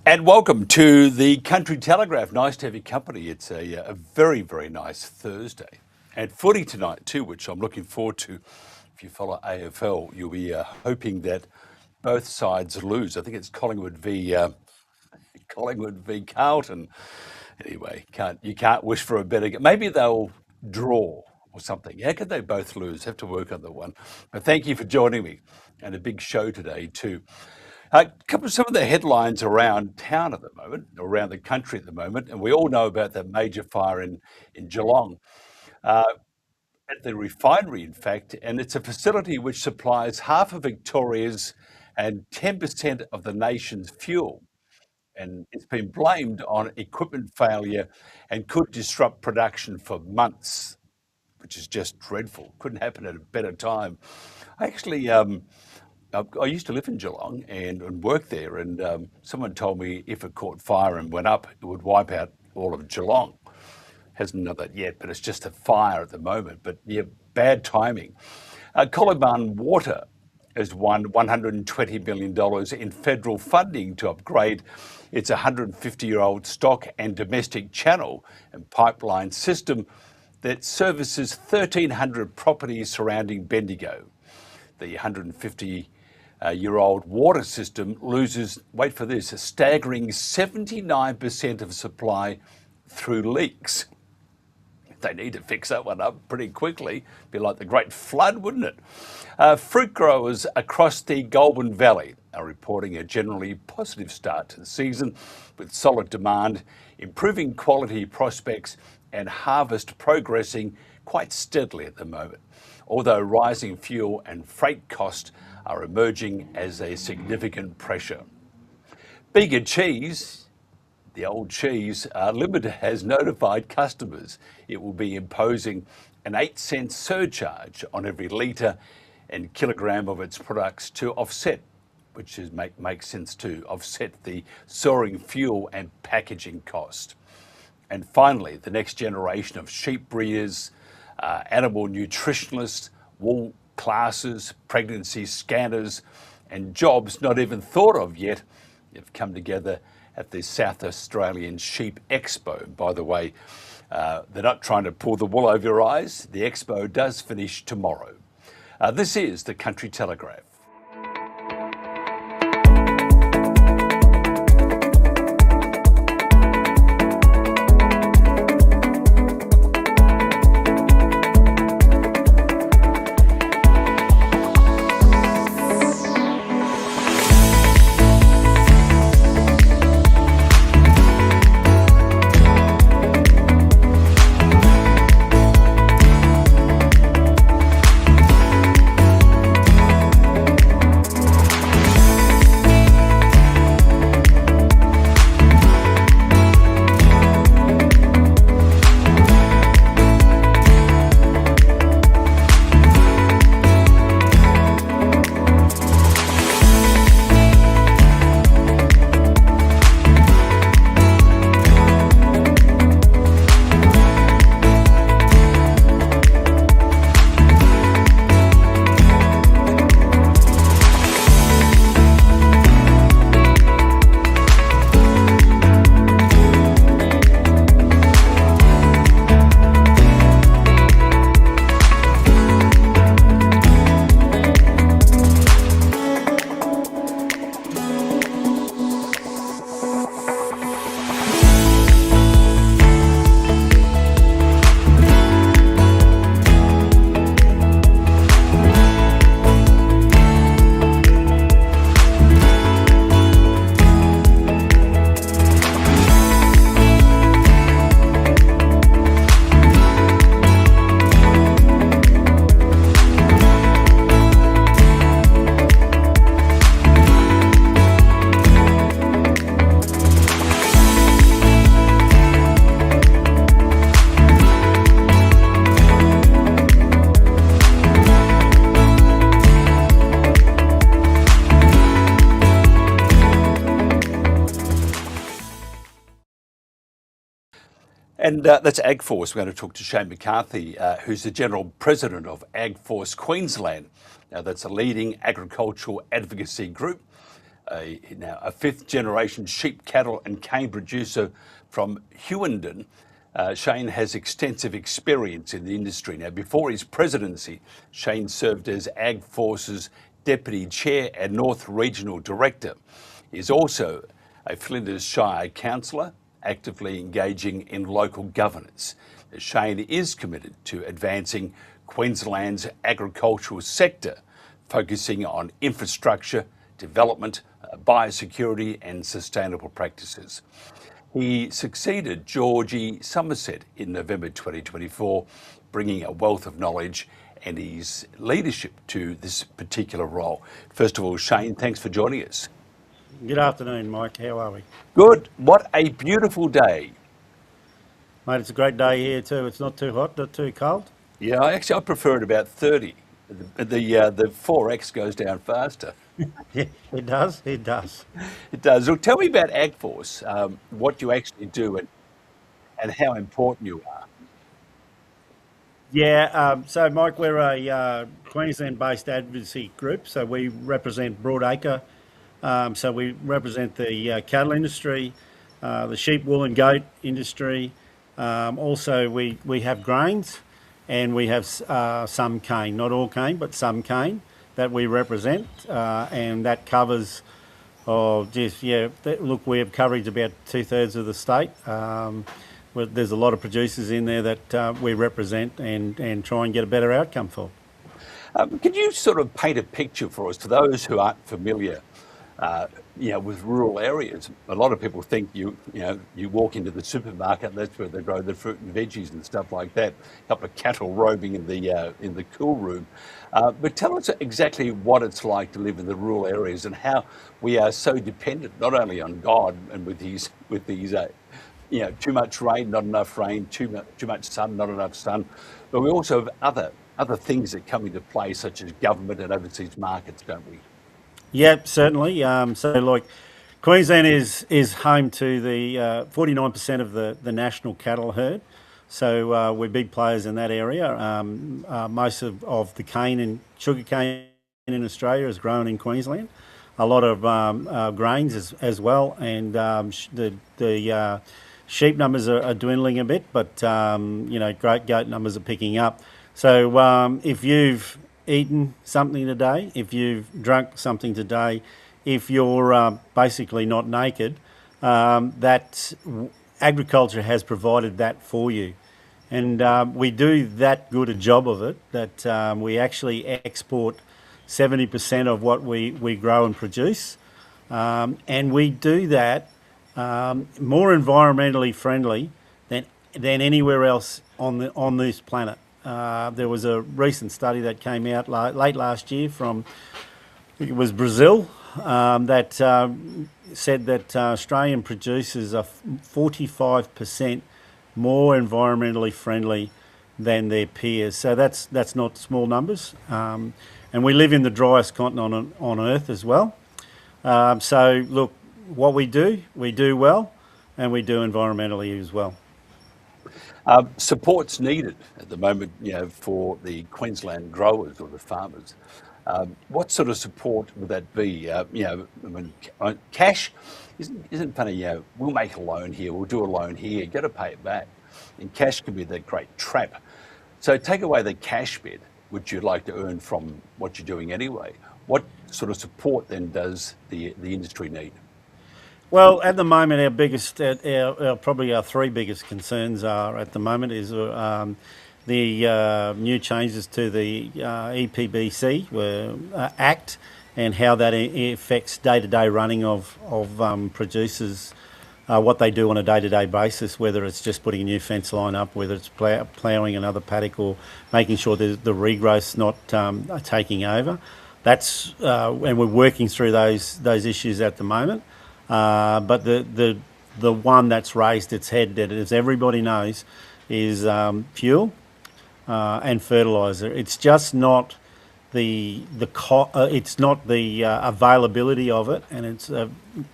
And welcome to the Country Telegraph. Nice to have your company. It's a very, very nice Thursday. And footy tonight too, which I'm looking forward to. If you follow AFL, you'll be hoping that both sides lose. I think it's Collingwood v Carlton. Anyway, you can't wish for a better game. Maybe they'll draw or something. How could they both lose? Have to work on that one. But thank you for joining me, and a big show today too. Some of the headlines around town at the moment, around the country at the moment, and we all know about that major fire in Geelong, at the refinery, in fact, and it's a facility which supplies half of Victoria's and 10% of the nation's fuel. And it's been blamed on equipment failure and could disrupt production for months, which is just dreadful. Couldn't happen at a better time. I used to live in Geelong and work there, and someone told me if it caught fire and went up, it would wipe out all of Geelong. Hasn't done that yet, but it's just a fire at the moment. But yeah, bad timing. Collingwood Water has won $120 million in federal funding to upgrade its 150-year-old stock and domestic channel and pipeline system that services 1,300 properties surrounding Bendigo. The 150-year-old water system loses, wait for this, a staggering 79% of supply through leaks. They need to fix that one up pretty quickly. Be like the Great Flood, wouldn't it? Fruit growers across the Goulburn Valley are reporting a generally positive start to the season, with solid demand, improving quality prospects, and harvest progressing quite steadily at the moment. Although rising fuel and freight costs are emerging as a significant pressure. Bega Cheese, the old cheese, Limited has notified customers it will be imposing an 8-cent surcharge on every litre and kilogram of its products to offset, which makes sense, to offset the soaring fuel and packaging cost. And finally, the next generation of sheep breeders, animal nutritionalists, wool classes, pregnancy scanners, and jobs not even thought of yet have come together at the South Australian Sheep Expo. By the way, they're not trying to pull the wool over your eyes. The expo does finish tomorrow. This is the Country Telegraph. And that's AgForce. We're going to talk to Shane McCarthy, who's the General President of AgForce Queensland. Now, that's a leading agricultural advocacy group now a fifth generation sheep, cattle and cane producer from Hughenden. Shane has extensive experience in the industry. Now, before his presidency, Shane served as AgForce's Deputy Chair and North Regional Director. He is also a Flinders Shire Councillor, actively engaging in local governance. Shane is committed to advancing Queensland's agricultural sector, focusing on infrastructure, development, biosecurity and sustainable practices. He succeeded Georgie Somerset in November 2024, bringing a wealth of knowledge and his leadership to this particular role. First of all, Shane, thanks for joining us. Good afternoon, Mike. How are we? Good. What a beautiful day. Mate, it's a great day here too. It's not too hot, not too cold. Yeah, I prefer it about 30. The 4X goes down faster. Yeah, it does. It does. It does. Look, tell me about AgForce, what you actually do and how important you are. Yeah, so Mike, we're a Queensland-based advocacy group. So we represent broadacre. So we represent the cattle industry, the sheep, wool and goat industry. Also, we have grains and we have some cane, not all cane, but some cane that we represent. And that covers, look, we have coverage about 2/3 of the state. There's a lot of producers in there that we represent and try and get a better outcome for. Can you sort of paint a picture for us, for those who aren't familiar, with rural areas? A lot of people think you walk into the supermarket and that's where they grow the fruit and veggies and stuff like that. A couple of cattle roaming in the cool room. But tell us exactly what it's like to live in the rural areas and how we are so dependent not only on God and with these too much rain, not enough rain, too much sun, not enough sun, but we also have other things that come into play, such as government and overseas markets, don't we? Yeah, certainly. So, like, Queensland is home to the 49% of the national cattle herd. So we're big players in that area. Most of the cane and sugar cane in Australia is grown in Queensland. A lot of grains as well, and the sheep numbers are dwindling a bit, but great goat numbers are picking up. So if you've eaten something today, if you've drunk something today, if you're basically not naked, that agriculture has provided that for you. And we do that good a job of it that we actually export 70% of what we grow and produce. And we do that more environmentally friendly than anywhere else on this planet. There was a recent study that came out late last year from, I think it was Brazil, that said that Australian producers are 45% more environmentally friendly than their peers. So that's not small numbers. And we live in the driest continent on Earth as well. So look, what we do well, and we do environmentally as well. Support's needed at the moment, for the Queensland growers or the farmers. What sort of support would that be? Cash isn't funny. We'll make a loan here, we'll do a loan here, got to pay it back, and cash can be that great trap. So take away the cash bit, which you'd like to earn from what you're doing anyway. What sort of support then does the industry need? Well, at the moment, our biggest, probably our three biggest concerns are at the moment is the new changes to the EPBC Act and how that affects day-to-day running of producers, what they do on a day-to-day basis, whether it's just putting a new fence line up, whether it's ploughing another paddock or making sure that the regrowth's not taking over. That's and we're working through those issues at the moment. But the one that's raised its head, that as everybody knows, is fuel and fertiliser. It's just not it's not the availability of it, and it's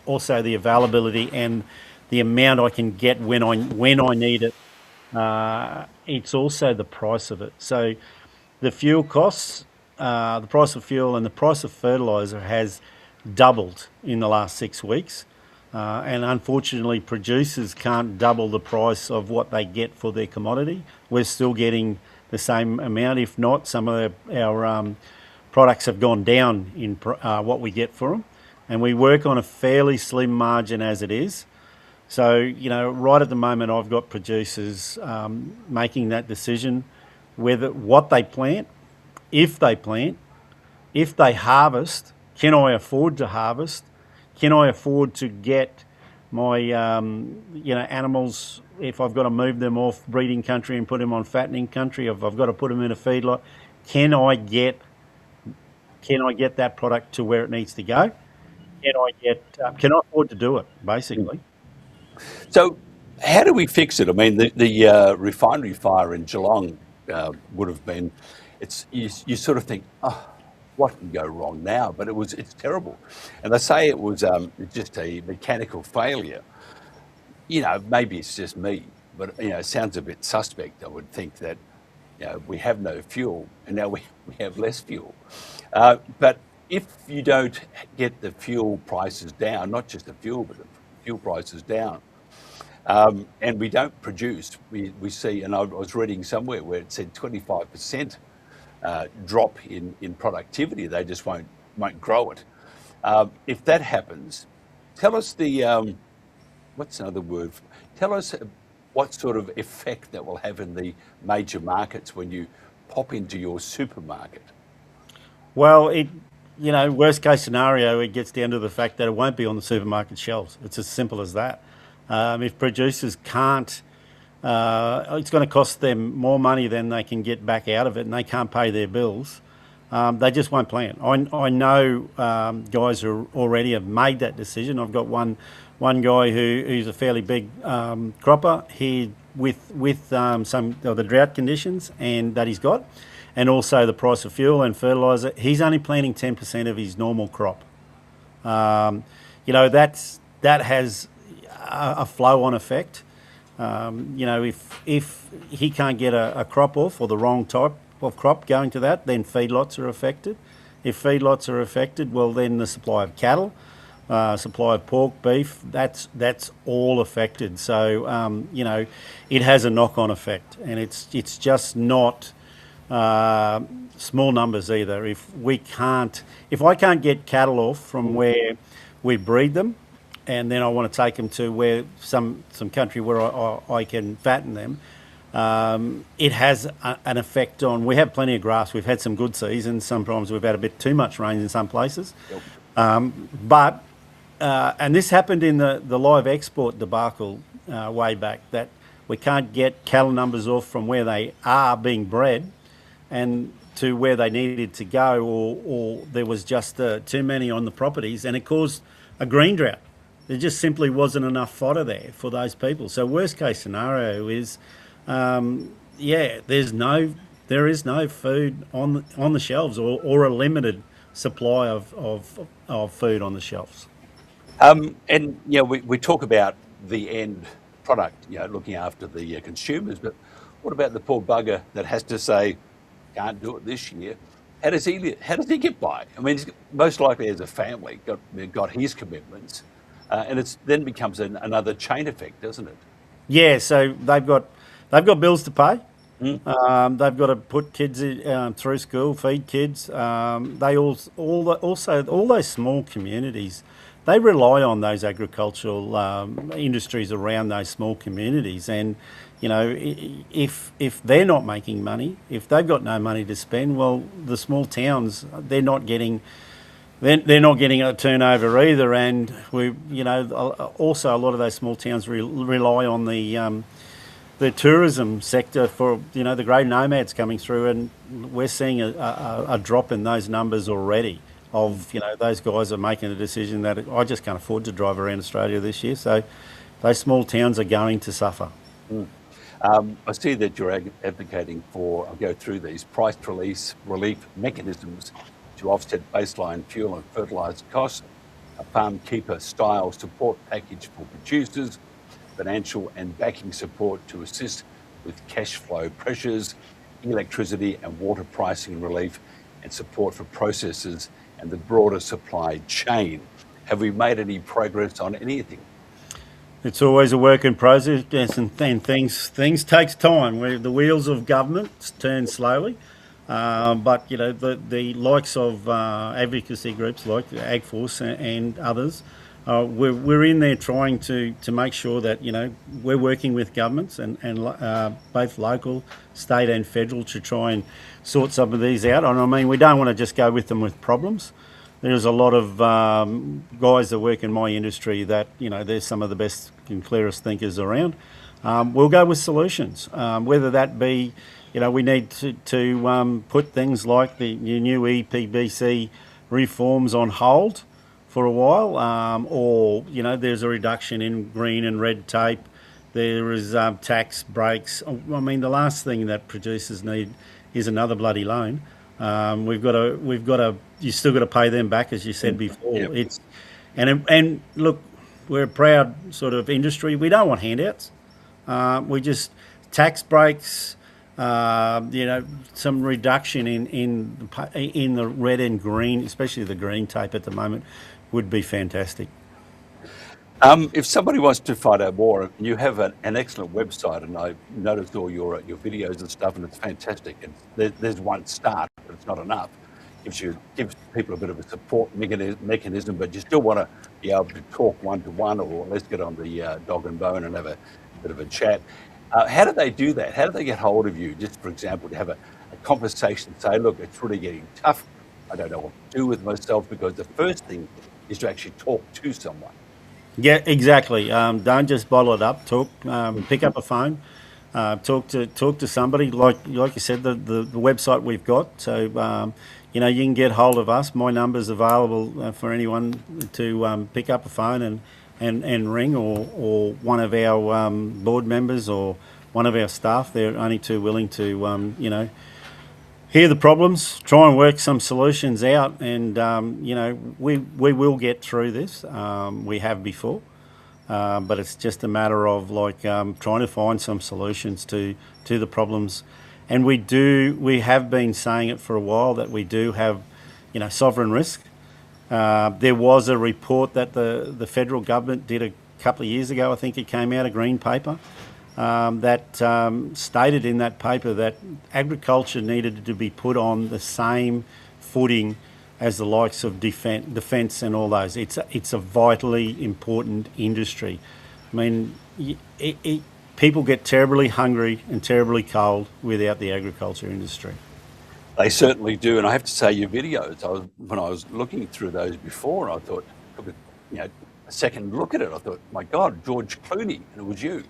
also the availability and the amount I can get when I need it. It's also the price of it. So the fuel costs, the price of fuel and the price of fertiliser has doubled in the last 6 weeks. And unfortunately, producers can't double the price of what they get for their commodity. We're still getting the same amount, if not. Some of our products have gone down in what we get for them. And we work on a fairly slim margin as it is. So, right at the moment, I've got producers making that decision whether what they plant, if they harvest, can I afford to harvest? Can I afford to get my, animals, if I've got to move them off breeding country and put them on fattening country, if I've got to put them in a feedlot, can I get that product to where it needs to go? Can I afford to do it, basically? So how do we fix it? I mean, the refinery fire in Geelong would have been, you sort of think, oh, what can go wrong now? But it's terrible. And they say it was just a mechanical failure. Maybe it's just me, but, it sounds a bit suspect. I would think that, we have no fuel and now we have less fuel. But if you don't get the fuel prices down, not just the fuel, but the fuel prices down, and we don't produce, we see, and I was reading somewhere where it said 25% drop in productivity. They just won't grow it. If that happens, tell us what's another word? Tell us what sort of effect that will have in the major markets when you pop into your supermarket. Well, worst case scenario, it gets down to the fact that it won't be on the supermarket shelves. It's as simple as that. If producers can't, it's going to cost them more money than they can get back out of it, and they can't pay their bills. They just won't plant. I know guys who already have made that decision. I've got one guy who's a fairly big cropper here with some of the drought conditions and that he's got, and also the price of fuel and fertiliser. He's only planting 10% of his normal crop. That has a flow-on effect. If he can't get a crop off, or the wrong type of crop going to that, then feedlots are affected. If feedlots are affected, well, then the supply of cattle, supply of pork, beef, that's all affected. So it has a knock-on effect, and it's just not small numbers either. If I can't get cattle off from where we breed them, and then I want to take them to where some country where I can fatten them, it has an effect on. We have plenty of grass. We've had some good seasons. Sometimes we've had a bit too much rain in some places. Yep. And this happened in the live export debacle way back, that we can't get cattle numbers off from where they are being bred and to where they needed to go, or there was just too many on the properties, and it caused a green drought. There just simply wasn't enough fodder there for those people. So worst case scenario is, there is no food on the shelves, or a limited supply of food on the shelves. We talk about the end product, looking after the consumers, but what about the poor bugger that has to say, can't do it this year? How does he get by? I mean, he's most likely as a family got his commitments. And it then becomes another chain effect, doesn't it? Yeah, so they've got bills to pay. They've got to put kids through school, feed kids. They also all those small communities, they rely on those agricultural industries around those small communities. And if they're not making money, if they've got no money to spend, well, the small towns, they're not getting a turnover either, and also a lot of those small towns rely on the tourism sector for the grey nomads coming through, and we're seeing a drop in those numbers already. Of those guys are making a decision that I just can't afford to drive around Australia this year, so those small towns are going to suffer. I see that you're advocating for, I'll go through these, price relief mechanisms to offset baseline fuel and fertiliser costs, a farm keeper style support package for producers, financial and backing support to assist with cash flow pressures, electricity and water pricing relief, and support for processors and the broader supply chain. Have we made any progress on anything? It's always a work in progress, and things takes time. The wheels of government turn slowly, but the likes of advocacy groups like AgForce and others, we're in there trying to make sure that we're working with governments and both local, state and federal to try and sort some of these out. And I mean, we don't want to just go with them with problems. There's a lot of guys that work in my industry that, they're some of the best and clearest thinkers around. We'll go with solutions, whether that be, we need to put things like the new EPBC reforms on hold for a while, or, there's a reduction in green and red tape. There is tax breaks. I mean, the last thing that producers need is another bloody loan. We've got to. You still got to pay them back, as you said before. Yep. And look, we're a proud sort of industry. We don't want handouts. We just tax breaks. Some reduction in the red and green, especially the green tape at the moment, would be fantastic. If somebody wants to find out more, you have an excellent website, and I noticed all your videos and stuff, and it's fantastic. And there's one start, but it's not enough. Gives people a bit of a support mechanism, but you still want to be able to talk one-to-one, or let's get on the dog and bone and have a bit of a chat. How do they do that? How do they get hold of you? Just for example, to have a conversation, say, look, it's really getting tough. I don't know what to do with myself, because the first thing is to actually talk to someone. Yeah, exactly. Don't just bottle it up. Talk. Pick up a phone. Talk to somebody. Like you said, the website we've got. So you can get hold of us. My number's available for anyone to pick up a phone and ring, or one of our board members or one of our staff. They're only too willing to hear the problems, try and work some solutions out, and we will get through this. We have before, but it's just a matter of trying to find some solutions to the problems. And we have been saying it for a while that we do have sovereign risk. There was a report that the federal government did a couple of years ago. I think it came out, a green paper, that stated in that paper that agriculture needed to be put on the same footing as the likes of defence and all those. It's a vitally important industry. I mean, people get terribly hungry and terribly cold without the agriculture industry. They certainly do, and I have to say, your videos, when I was looking through those before, I thought, a second look at it, I thought, my God, George Clooney, and it was you.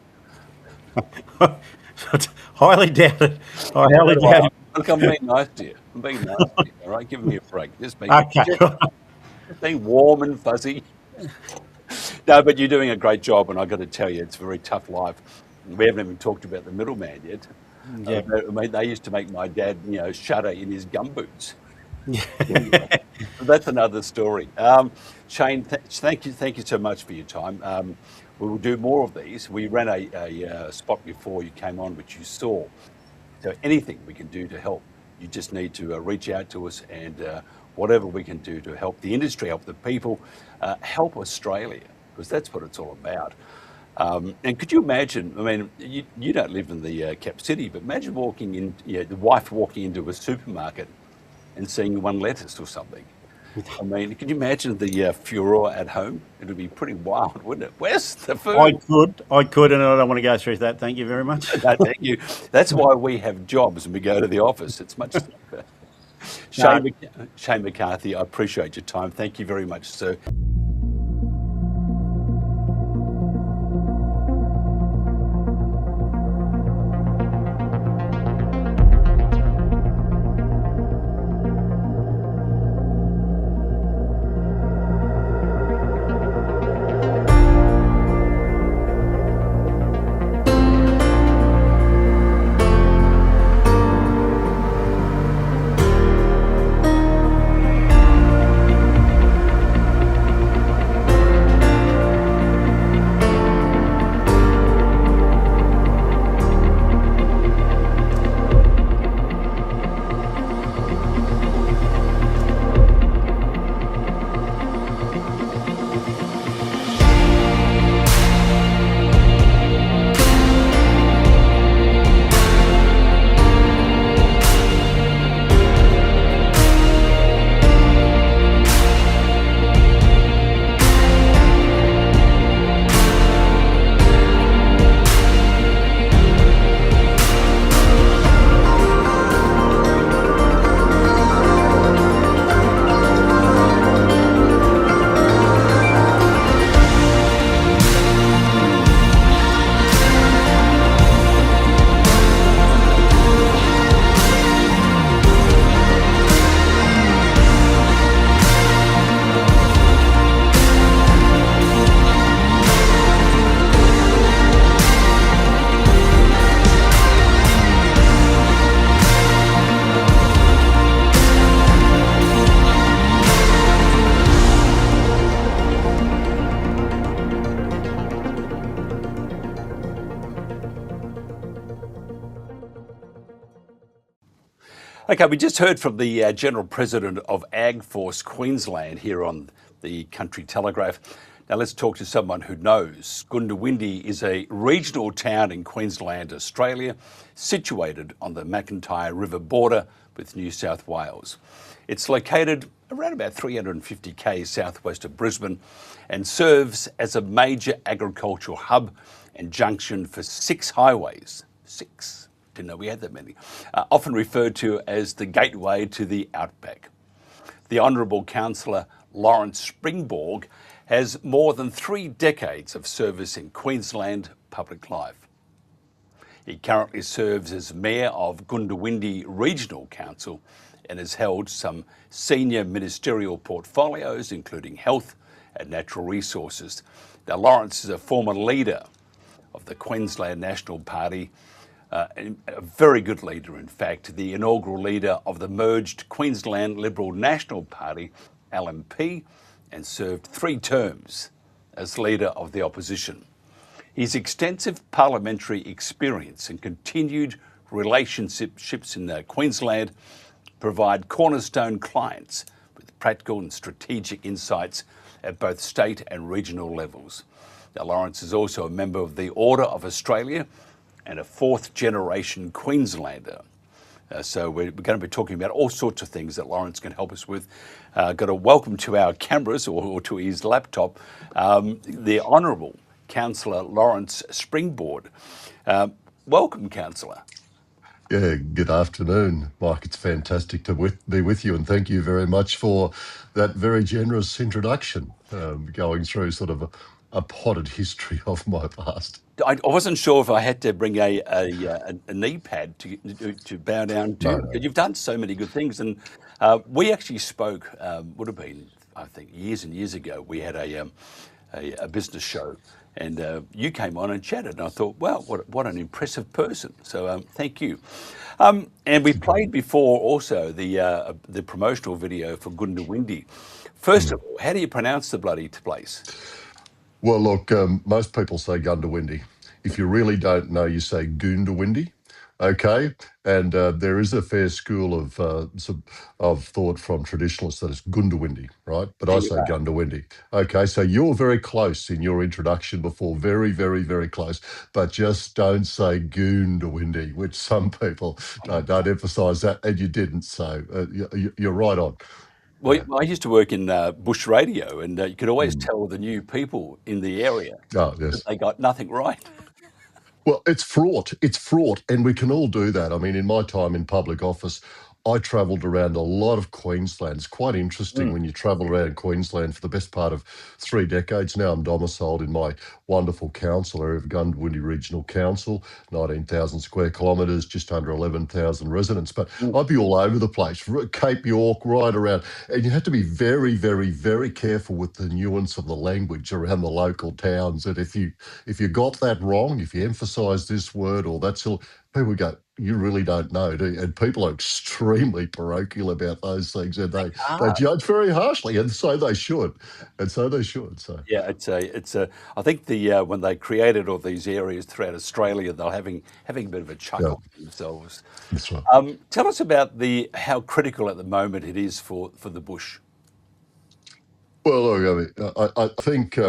Highly doubted. I highly doubt it. Look, I'm being nice to you. I'm being nice to you, all right? Give me a break. Just being warm and fuzzy. No, but you're doing a great job, and I've got to tell you, it's a very tough life. We haven't even talked about the middleman yet. Yeah. They used to make my dad, shudder in his gumboots. That's another story. Shane, thank you so much for your time. We will do more of these. We ran a spot before you came on, which you saw. So anything we can do to help, you just need to reach out to us, and whatever we can do to help the industry, help the people, help Australia, because that's what it's all about. And could you imagine, I mean, you don't live in the cap city, but imagine walking in, the wife walking into a supermarket and seeing one lettuce or something. I mean, could you imagine the furore at home? It would be pretty wild, wouldn't it? Where's the food? I could, and I don't want to go through that. Thank you very much. No, thank you. That's why we have jobs and we go to the office. It's much simpler. Shane McCarthy, I appreciate your time. Thank you very much, sir. Okay, we just heard from the General President of AgForce Queensland here on the Country Telegraph. Now let's talk to someone who knows. Goondiwindi is a regional town in Queensland, Australia, situated on the Macintyre River border with New South Wales. It's located around about 350 km southwest of Brisbane and serves as a major agricultural hub and junction for 6 highways. 6. Didn't know we had that many. Often referred to as the gateway to the outback. The Honourable Councillor Lawrence Springborg has more than 3 decades of service in Queensland public life. He currently serves as Mayor of Goondiwindi Regional Council and has held some senior ministerial portfolios, including health and natural resources. Now, Lawrence is a former leader of the Queensland National Party, a very good leader, in fact, the inaugural leader of the merged Queensland Liberal National Party, LNP, and served 3 terms as leader of the opposition. His extensive parliamentary experience and continued relationships in Queensland provide cornerstone clients with practical and strategic insights at both state and regional levels. Now, Lawrence is also a member of the Order of Australia and a 4th generation Queenslander. So we're going to be talking about all sorts of things that Lawrence can help us with. Got a welcome to our cameras or to his laptop, the Honourable Councillor Lawrence Springborg. Welcome, Councillor. Yeah, good afternoon, Mike. It's fantastic to be with you, and thank you very much for that very generous introduction, going through sort of a potted history of my past. I wasn't sure if I had to bring a knee pad to bow down to. No. You've done so many good things, and we actually spoke. Would have been, I think, years and years ago. We had a business show, and you came on and chatted, and I thought, wow, what an impressive person. So thank you. And we played before also the promotional video for Goondiwindi. First of all, how do you pronounce the bloody place? Well, look, most people say Goondiwindi. If you really don't know, you say Goondiwindi. Okay, and there is a fair school of thought from traditionalists that it's Goondiwindi, right? But I say Goondiwindi. Okay, so you're very close in your introduction before, very, very, very close. But just don't say Goondiwindi, which some people don't emphasise that, and you didn't. So you're right on. Well, I used to work in bush radio, and you could always tell the new people in the area Oh, yes. that they got nothing right. Well, it's fraught. It's fraught, and we can all do that. I mean, in my time in public office, I travelled around a lot of Queensland. It's quite interesting when you travel around Queensland for the best part of 3 decades now. I'm domiciled in my wonderful council area of Goondiwindi Regional Council, 19,000 square kilometres, just under 11,000 residents. But I'd be all over the place, Cape York, right around. And you have to be very, very, very careful with the nuance of the language around the local towns. And if you got that wrong, if you emphasise this word or that sort, people go, you really don't know, do you? And people are extremely parochial about those things, and they judge very harshly, and so they should. So Yeah, it's a. I think when they created all these areas throughout Australia, they're having a bit of a chuckle themselves. that's right. Tell us about how critical at the moment it is for the bush. Well, look, I mean, I think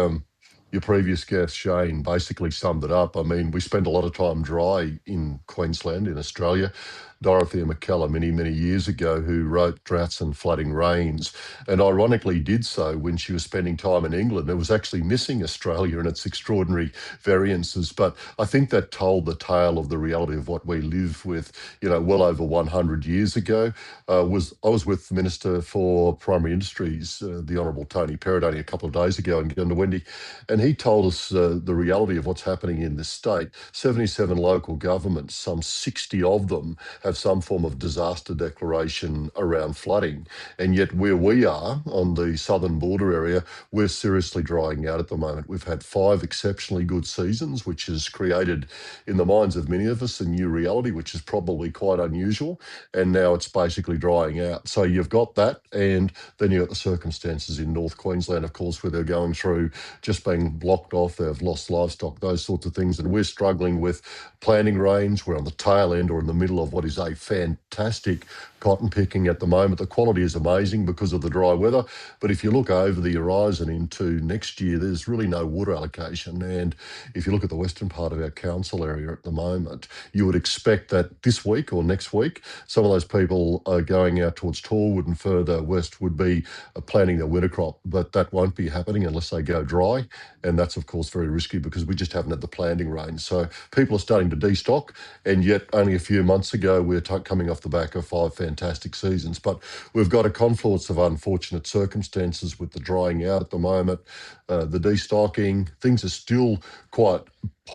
your previous guest, Shane, basically summed it up. I mean, we spend a lot of time dry in Queensland, in Australia. Dorothea McKellar, many, many years ago, who wrote Droughts and Flooding Rains, and ironically did so when she was spending time in England. It was actually missing Australia and its extraordinary variances. But I think that told the tale of the reality of what we live with, well over 100 years ago. I was with the Minister for Primary Industries, the Honourable Tony Peridoni, a couple of days ago in Goondiwindi, and he told us the reality of what's happening in this state. 77 local governments, some 60 of them, have some form of disaster declaration around flooding. And yet where we are on the southern border area, we're seriously drying out at the moment. We've had 5 exceptionally good seasons, which has created in the minds of many of us a new reality, which is probably quite unusual. And now it's basically drying out. So you've got that, and then you've got the circumstances in North Queensland, of course, where they're going through just being been blocked off, they've lost livestock, those sorts of things. And we're struggling with planting range. We're on the tail end or in the middle of what is a fantastic cotton picking at the moment. The quality is amazing because of the dry weather. But if you look over the horizon into next year, there's really no water allocation. And if you look at the western part of our council area at the moment, you would expect that this week or next week, some of those people are going out towards Torwood and further west would be planting their winter crop. But that won't be happening unless they go dry. And that's, of course, very risky because we just haven't had the planting range. So people are starting to destock. And yet only a few months ago, we're coming off the back of 5 fantastic seasons. But we've got a confluence of unfortunate circumstances with the drying out at the moment, the destocking. Things are still quite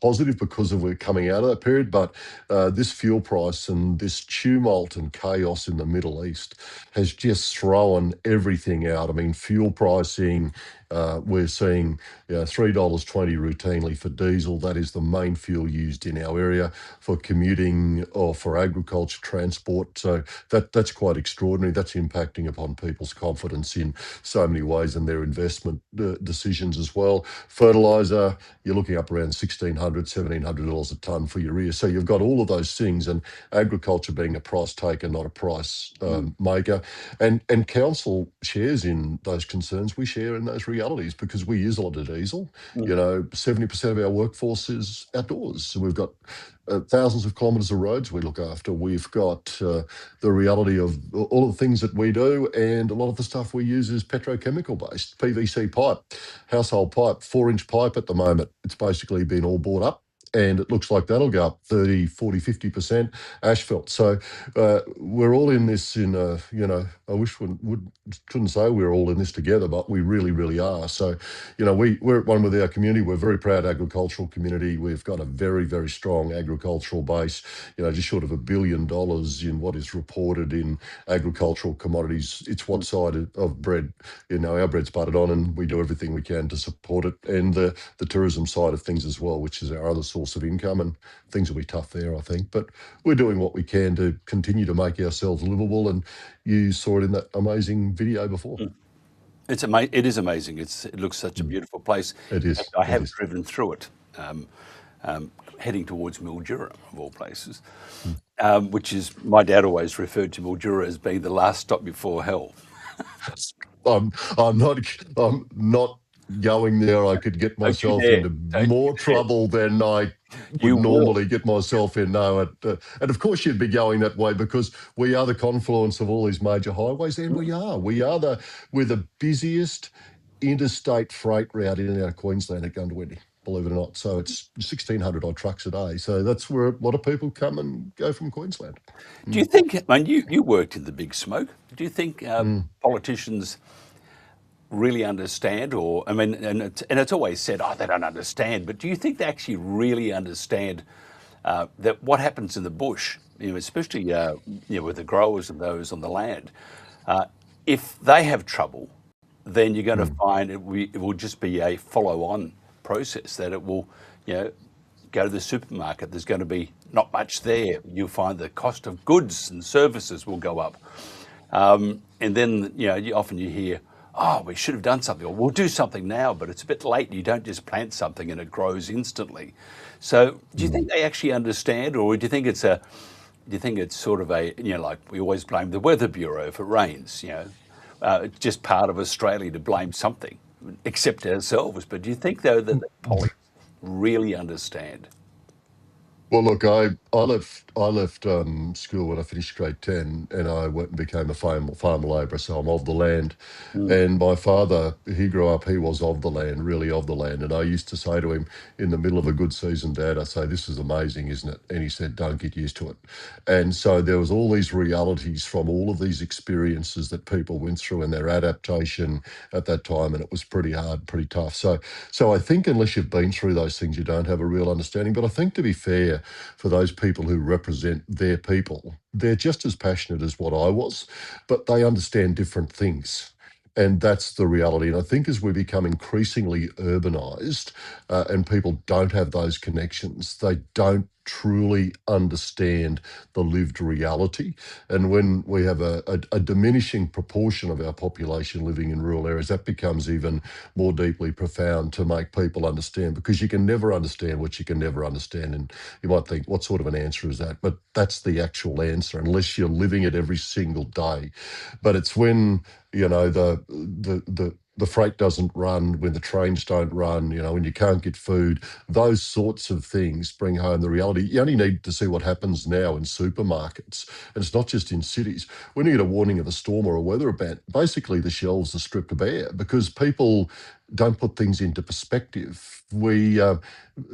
positive because of we're coming out of that period, but this fuel price and this tumult and chaos in the Middle East has just thrown everything out. I mean, fuel pricing, we're seeing $3.20 routinely for diesel. That is the main fuel used in our area for commuting or for agriculture transport. So that's quite extraordinary. That's impacting upon people's confidence in so many ways and their investment decisions as well. Fertiliser, you're looking up around $1,600, $1,700 a tonne for urea. So you've got all of those things, and agriculture being a price taker, not a price maker. And council shares in those concerns. We share in those realities because we use a lot of diesel. 70% of our workforce is outdoors. So we've got thousands of kilometres of roads we look after. We've got the reality of all of the things that we do, and a lot of the stuff we use is petrochemical based. PVC pipe, household pipe, 4-inch pipe at the moment. It's basically been all bought up. And it looks like that'll go up 30, 40, 50% asphalt. So we're all in this I wish we couldn't say we're all in this together, but we really, really are. So, we're at one with our community. We're a very proud agricultural community. We've got a very, very strong agricultural base, just short of $1 billion in what is reported in agricultural commodities. It's one side of bread, our bread's buttered on, and we do everything we can to support it. And the tourism side of things as well, which is our other source of income, and things will be tough there, I think. But we're doing what we can to continue to make ourselves livable, and you saw it in that amazing video before. It is amazing. It looks such a beautiful place. It is. I have driven through it, heading towards Mildura, of all places, which is, my dad always referred to Mildura as being the last stop before hell. I'm not going there. I could get myself into more trouble than I would normally get myself in. No, and of course you'd be going that way because we are the confluence of all these major highways, and we're the busiest interstate freight route in and out of Queensland at Goondiwindi, believe it or not. So it's 1,600 odd trucks a day. So that's where a lot of people come and go from Queensland. Do you think, you worked in the big smoke, do you think politicians really understand, and it's always said, they don't understand, but do you think they actually really understand that what happens in the bush, especially with the growers and those on the land, if they have trouble, then you're going to find it will just be a follow-on process, that it will, go to the supermarket, there's going to be not much there. You'll find the cost of goods and services will go up. And then, often you hear, we should have done something, or we'll do something now, but it's a bit late. You don't just plant something and it grows instantly. So do you think they actually understand, or do you think it's sort of a, like we always blame the Weather Bureau if it rains, it's just part of Australia to blame something, except ourselves. But do you think, though, that the politics really understand? Well, look, I left school when I finished grade 10, and I went and became a farm labourer, so I'm of the land. And my father, he grew up, he was of the land, really of the land. And I used to say to him in the middle of a good season, Dad, I say, this is amazing, isn't it? And he said, don't get used to it. And so there was all these realities from all of these experiences that people went through and their adaptation at that time, and it was pretty hard, pretty tough. So I think unless you've been through those things, you don't have a real understanding. But I think, to be fair, for those people who represent their people, they're just as passionate as what I was, but they understand different things. And that's the reality. And I think as we become increasingly urbanised and people don't have those connections, they don't truly understand the lived reality. And when we have a diminishing proportion of our population living in rural areas, that becomes even more deeply profound to make people understand, because you can never understand what you can never understand. And you might think, what sort of an answer is that? But that's the actual answer, unless you're living it every single day. But it's when, the freight doesn't run, when the trains don't run, when you can't get food, those sorts of things bring home the reality. You only need to see what happens now in supermarkets, and it's not just in cities. When you get a warning of a storm or a weather event, basically the shelves are stripped bare because people don't put things into perspective.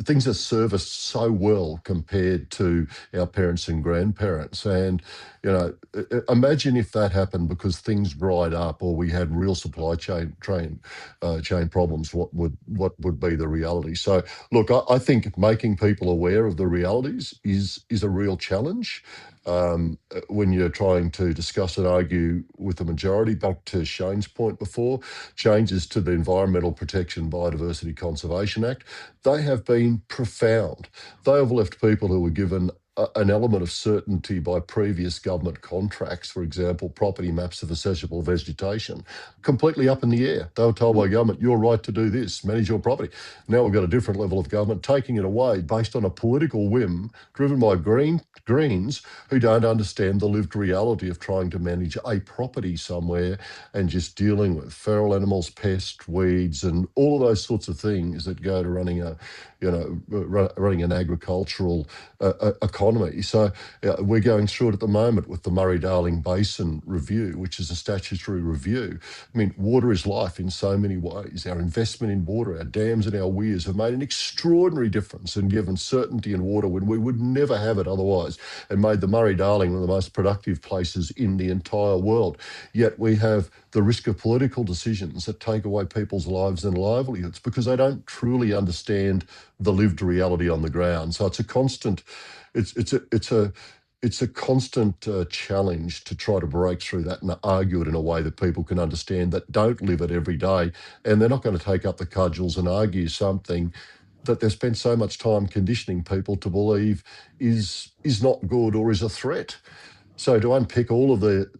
Things are serviced so well compared to our parents and grandparents, and imagine if that happened because things dried up or we had real supply chain problems. What would be the reality? So, look, I think making people aware of the realities is a real challenge. When you're trying to discuss and argue with the majority, back to Shane's point before, changes to the Environmental Protection Biodiversity Conservation Act, they have been profound. They have left people who were given an element of certainty by previous government contracts, for example, property maps of accessible vegetation, completely up in the air. They were told by government, you're right to do this, manage your property. Now we've got a different level of government taking it away based on a political whim driven by Greens who don't understand the lived reality of trying to manage a property somewhere and just dealing with feral animals, pests, weeds, and all of those sorts of things that go to running an agricultural economy. So we're going through it at the moment with the Murray-Darling Basin Review, which is a statutory review. I mean, water is life in so many ways. Our investment in water, our dams and our weirs have made an extraordinary difference and given certainty in water when we would never have it otherwise, and made the Murray-Darling one of the most productive places in the entire world. Yet we have the risk of political decisions that take away people's lives and livelihoods because they don't truly understand the lived reality on the ground. So it's a constant, it's a constant challenge to try to break through that and argue it in a way that people can understand, that don't live it every day, and they're not going to take up the cudgels and argue something that they've spent so much time conditioning people to believe is not good or is a threat. So to unpick all of the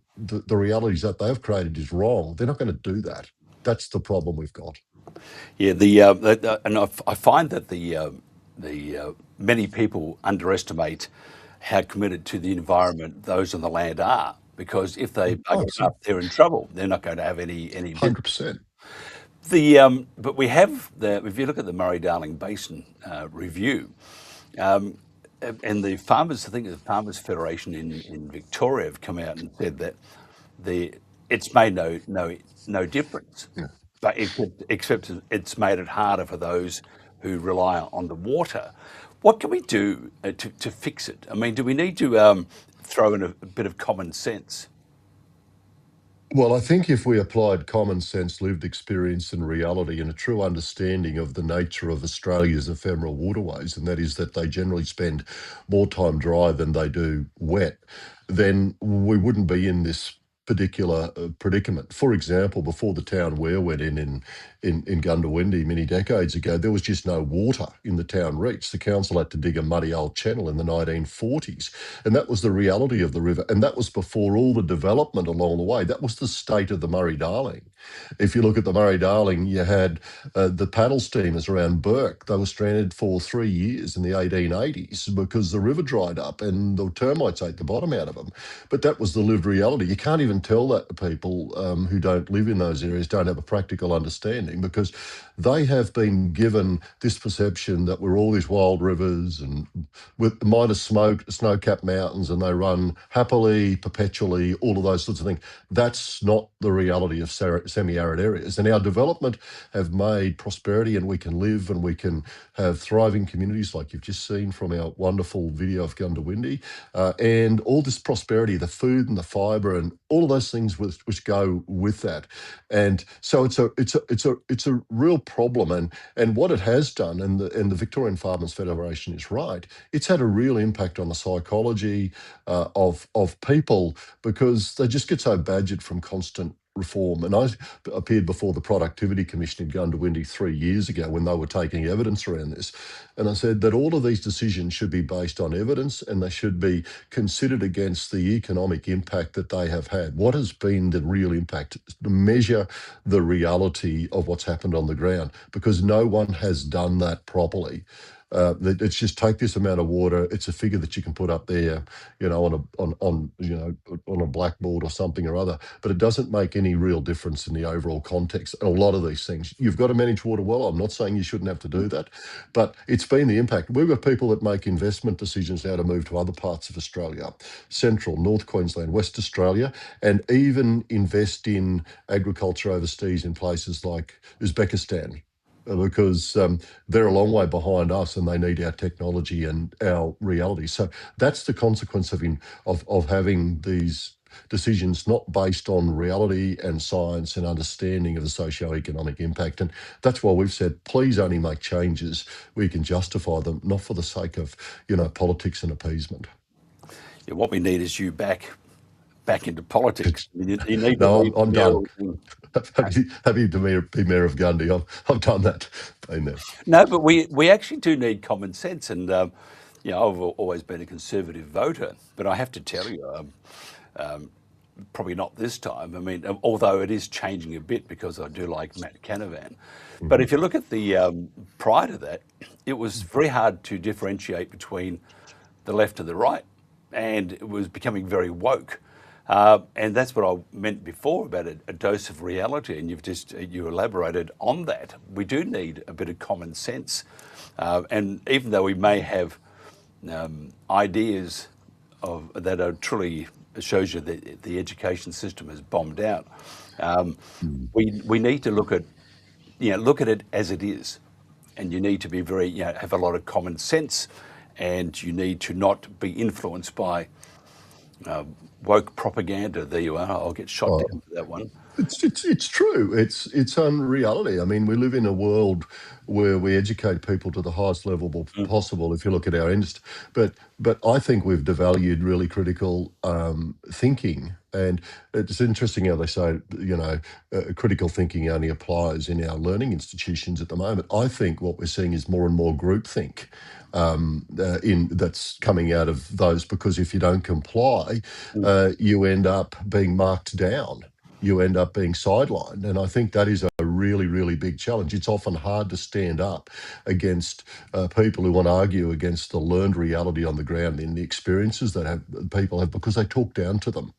realities that they've created is wrong. They're not going to do that. That's the problem we've got. Yeah, and I find that the many people underestimate how committed to the environment those on the land are, because if they bugger it up, they're in trouble. They're not going to have any business. 100%. But we have if you look at the Murray-Darling Basin review, and the farmers, I think the Farmers Federation in Victoria have come out and said that it's made no difference, Yeah. but except it's made it harder for those who rely on the water. What can we do to fix it? I mean, do we need to throw in a bit of common sense? Well, I think if we applied common sense, lived experience and reality and a true understanding of the nature of Australia's ephemeral waterways, and that is that they generally spend more time dry than they do wet, then we wouldn't be in this particular predicament. For example, before the town weir went in Goondiwindi many decades ago, there was just no water in the town reach. The council had to dig a muddy old channel in the 1940s, and that was the reality of the river. And that was before all the development along the way. That was the state of the Murray-Darling. If you look at the Murray-Darling, you had the paddle steamers around Burke. They were stranded for 3 years in the 1880s because the river dried up and the termites ate the bottom out of them. But that was the lived reality. You can't even tell that to people who don't live in those areas, don't have a practical understanding, because they have been given this perception that we're all these wild rivers and with minus smoke, snow-capped mountains, and they run happily, perpetually, all of those sorts of things. That's not the reality of semi-arid areas. And our development have made prosperity, and we can live and we can have thriving communities like you've just seen from our wonderful video of Goondiwindi, and all this prosperity, the food and the fibre and all of those things which go with that. And so it's a real problem. And what it has done, and the Victorian Farmers Federation is right, it's had a real impact on the psychology of people, because they just get so badgered from constant reform. And I appeared before the Productivity Commission in Goondiwindi 3 years ago when they were taking evidence around this. And I said that all of these decisions should be based on evidence and they should be considered against the economic impact that they have had. What has been the real impact? To measure the reality of what's happened on the ground, because no one has done that properly. It's just take this amount of water. It's a figure that you can put up there, on a blackboard or something or other. But it doesn't make any real difference in the overall context. And a lot of these things, you've got to manage water well. I'm not saying you shouldn't have to do that, but it's been the impact. We've got people that make investment decisions now to move to other parts of Australia, Central, North Queensland, West Australia, and even invest in agriculture overseas in places like Uzbekistan, because they're a long way behind us and they need our technology and our reality. So that's the consequence of having these decisions not based on reality and science and understanding of the socio-economic impact. And that's why we've said, please only make changes where you can justify them, not for the sake of, politics and appeasement. Yeah, what we need is you back into politics. You need to No, leave I'm the done. mayoral thing. Happy to be mayor of Gundy. I've done that. Been there. No, but we actually do need common sense, and I've always been a conservative voter, but I have to tell you, probably not this time. I mean, although it is changing a bit because I do like Matt Canavan. But if you look at the prior to that, it was very hard to differentiate between the left and the right, and it was becoming very woke. And that's what I meant before about a dose of reality, and you elaborated on that. We do need a bit of common sense, and even though we may have ideas that are truly shows you that the education system is bombed out, we need to look at it as it is, and you need to be very have a lot of common sense, and you need to not be influenced by woke propaganda. There you are. I'll get shot down for that one. It's true. It's unreality. I mean, we live in a world where we educate people to the highest level possible. If you look at our industry, but I think we've devalued really critical thinking. And it's interesting how they say, critical thinking only applies in our learning institutions at the moment. I think what we're seeing is more and more groupthink that's coming out of those, because if you don't comply, you end up being marked down. You end up being sidelined. And I think that is a really, really big challenge. It's often hard to stand up against people who want to argue against the learned reality on the ground and the experiences that people have, because they talk down to them.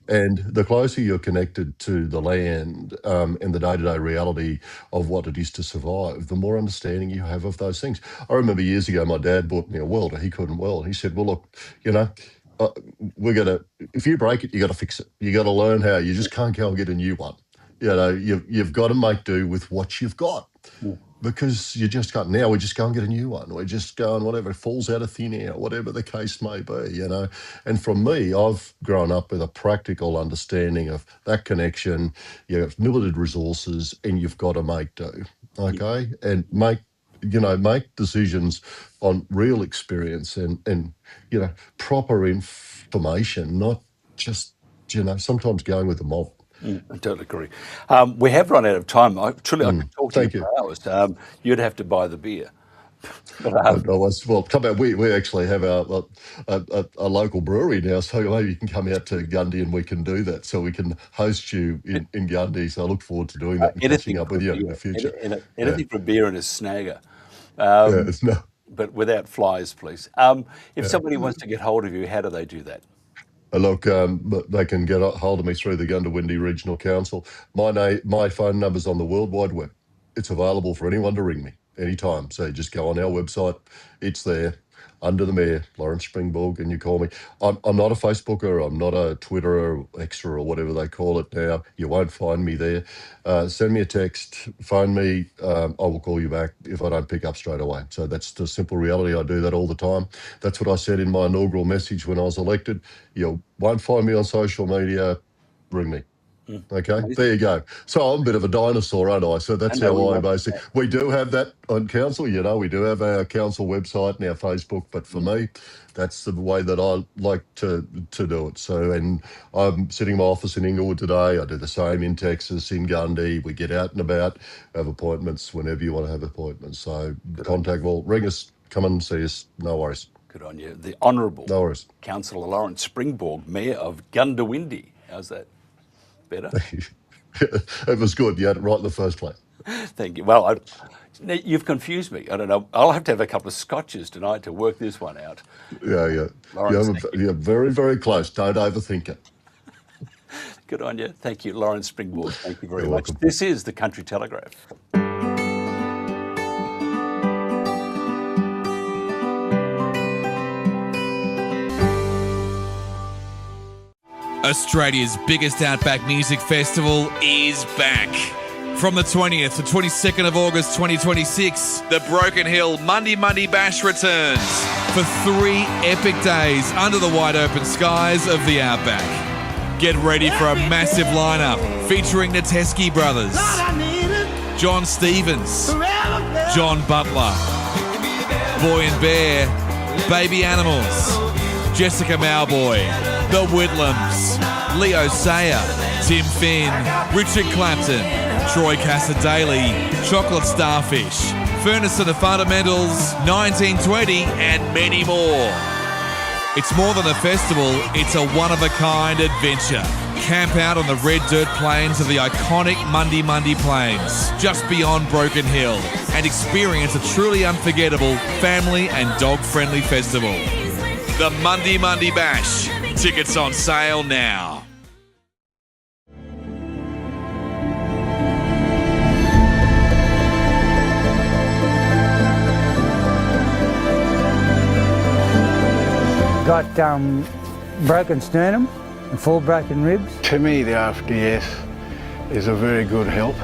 And the closer you're connected to the land and the day-to-day reality of what it is to survive, the more understanding you have of those things. I remember years ago, my dad bought me a welder. He couldn't weld. He said, well, look, if you break it, you got to fix it. You got to learn how. You just can't go and get a new one. You've got to make do with what you've got, because you just can't. Now we just go and get a new one. We just go and whatever falls out of thin air, whatever the case may be. And from me, I've grown up with a practical understanding of that connection. You have limited resources, and you've got to make do. Okay, and make decisions on real experience and proper information, not just sometimes going with the mob. I totally agree. We have run out of time. I could talk to you for hours. You'd have to buy the beer. Come out. We actually have a local brewery now, so maybe you can come out to Gundy and we can do that. So we can host you in Gundy. So I look forward to doing that and catching up with you in the future. Anything for beer and a snagger. It's no. But without flies, please. If somebody wants to get hold of you, how do they do that? Look, they can get a hold of me through the Goondiwindi Regional Council. My phone number's on the World Wide Web. It's available for anyone to ring me anytime. So just go on our website. It's there, under the Mayor, Lawrence Springborg, and you call me. I'm not a Facebooker. I'm not a Twitterer or Extra or whatever they call it now. You won't find me there. Send me a text, phone me. I will call you back if I don't pick up straight away. So that's the simple reality. I do that all the time. That's what I said in my inaugural message when I was elected. You won't find me on social media. Ring me. Okay, there you go. So I'm a bit of a dinosaur, aren't I? So that's know we how I want basically. We do have that on council, we do have our council website and our Facebook. But for me, that's the way that I like to do it. So, and I'm sitting in my office in Inglewood today. I do the same in Texas, in Gundy. We get out and about, have appointments whenever you want to have appointments. So contact, well, ring us, come and see us. No worries. Good on you. The Honourable No worries. Councillor Lawrence Springborg, Mayor of Goondiwindi. How's that? Better? It was good. You had it right in the first place. Thank you. Well, you've confused me. I don't know. I'll have to have a couple of scotches tonight to work this one out. Yeah. Lawrence, You're very, very close. Don't overthink it. good on you. Thank you, Lawrence Springborg. Thank you very You're much. welcome. This is the Country Telegraph. Australia's biggest outback music festival is back. From the 20th to 22nd of August 2026, the Broken Hill Mundi Bash returns for 3 epic days under the wide open skies of the outback. Get ready for a massive lineup featuring the Teskey Brothers, John Stevens, John Butler, Boy and Bear, Baby Animals, Jessica Mowboy, The Whitlams, Leo Sayer, Tim Finn, Richard Clapton, Troy Cassadaly, Chocolate Starfish, Furnace and the Fundamentals, 1920 and many more. It's more than a festival, it's a one-of-a-kind adventure. Camp out on the red dirt plains of the iconic Mundi Plains, just beyond Broken Hill, and experience a truly unforgettable family and dog-friendly festival. The Mundi Bash. Tickets on sale now. Got broken sternum and 4 broken ribs. To me, the RFDS is a very good help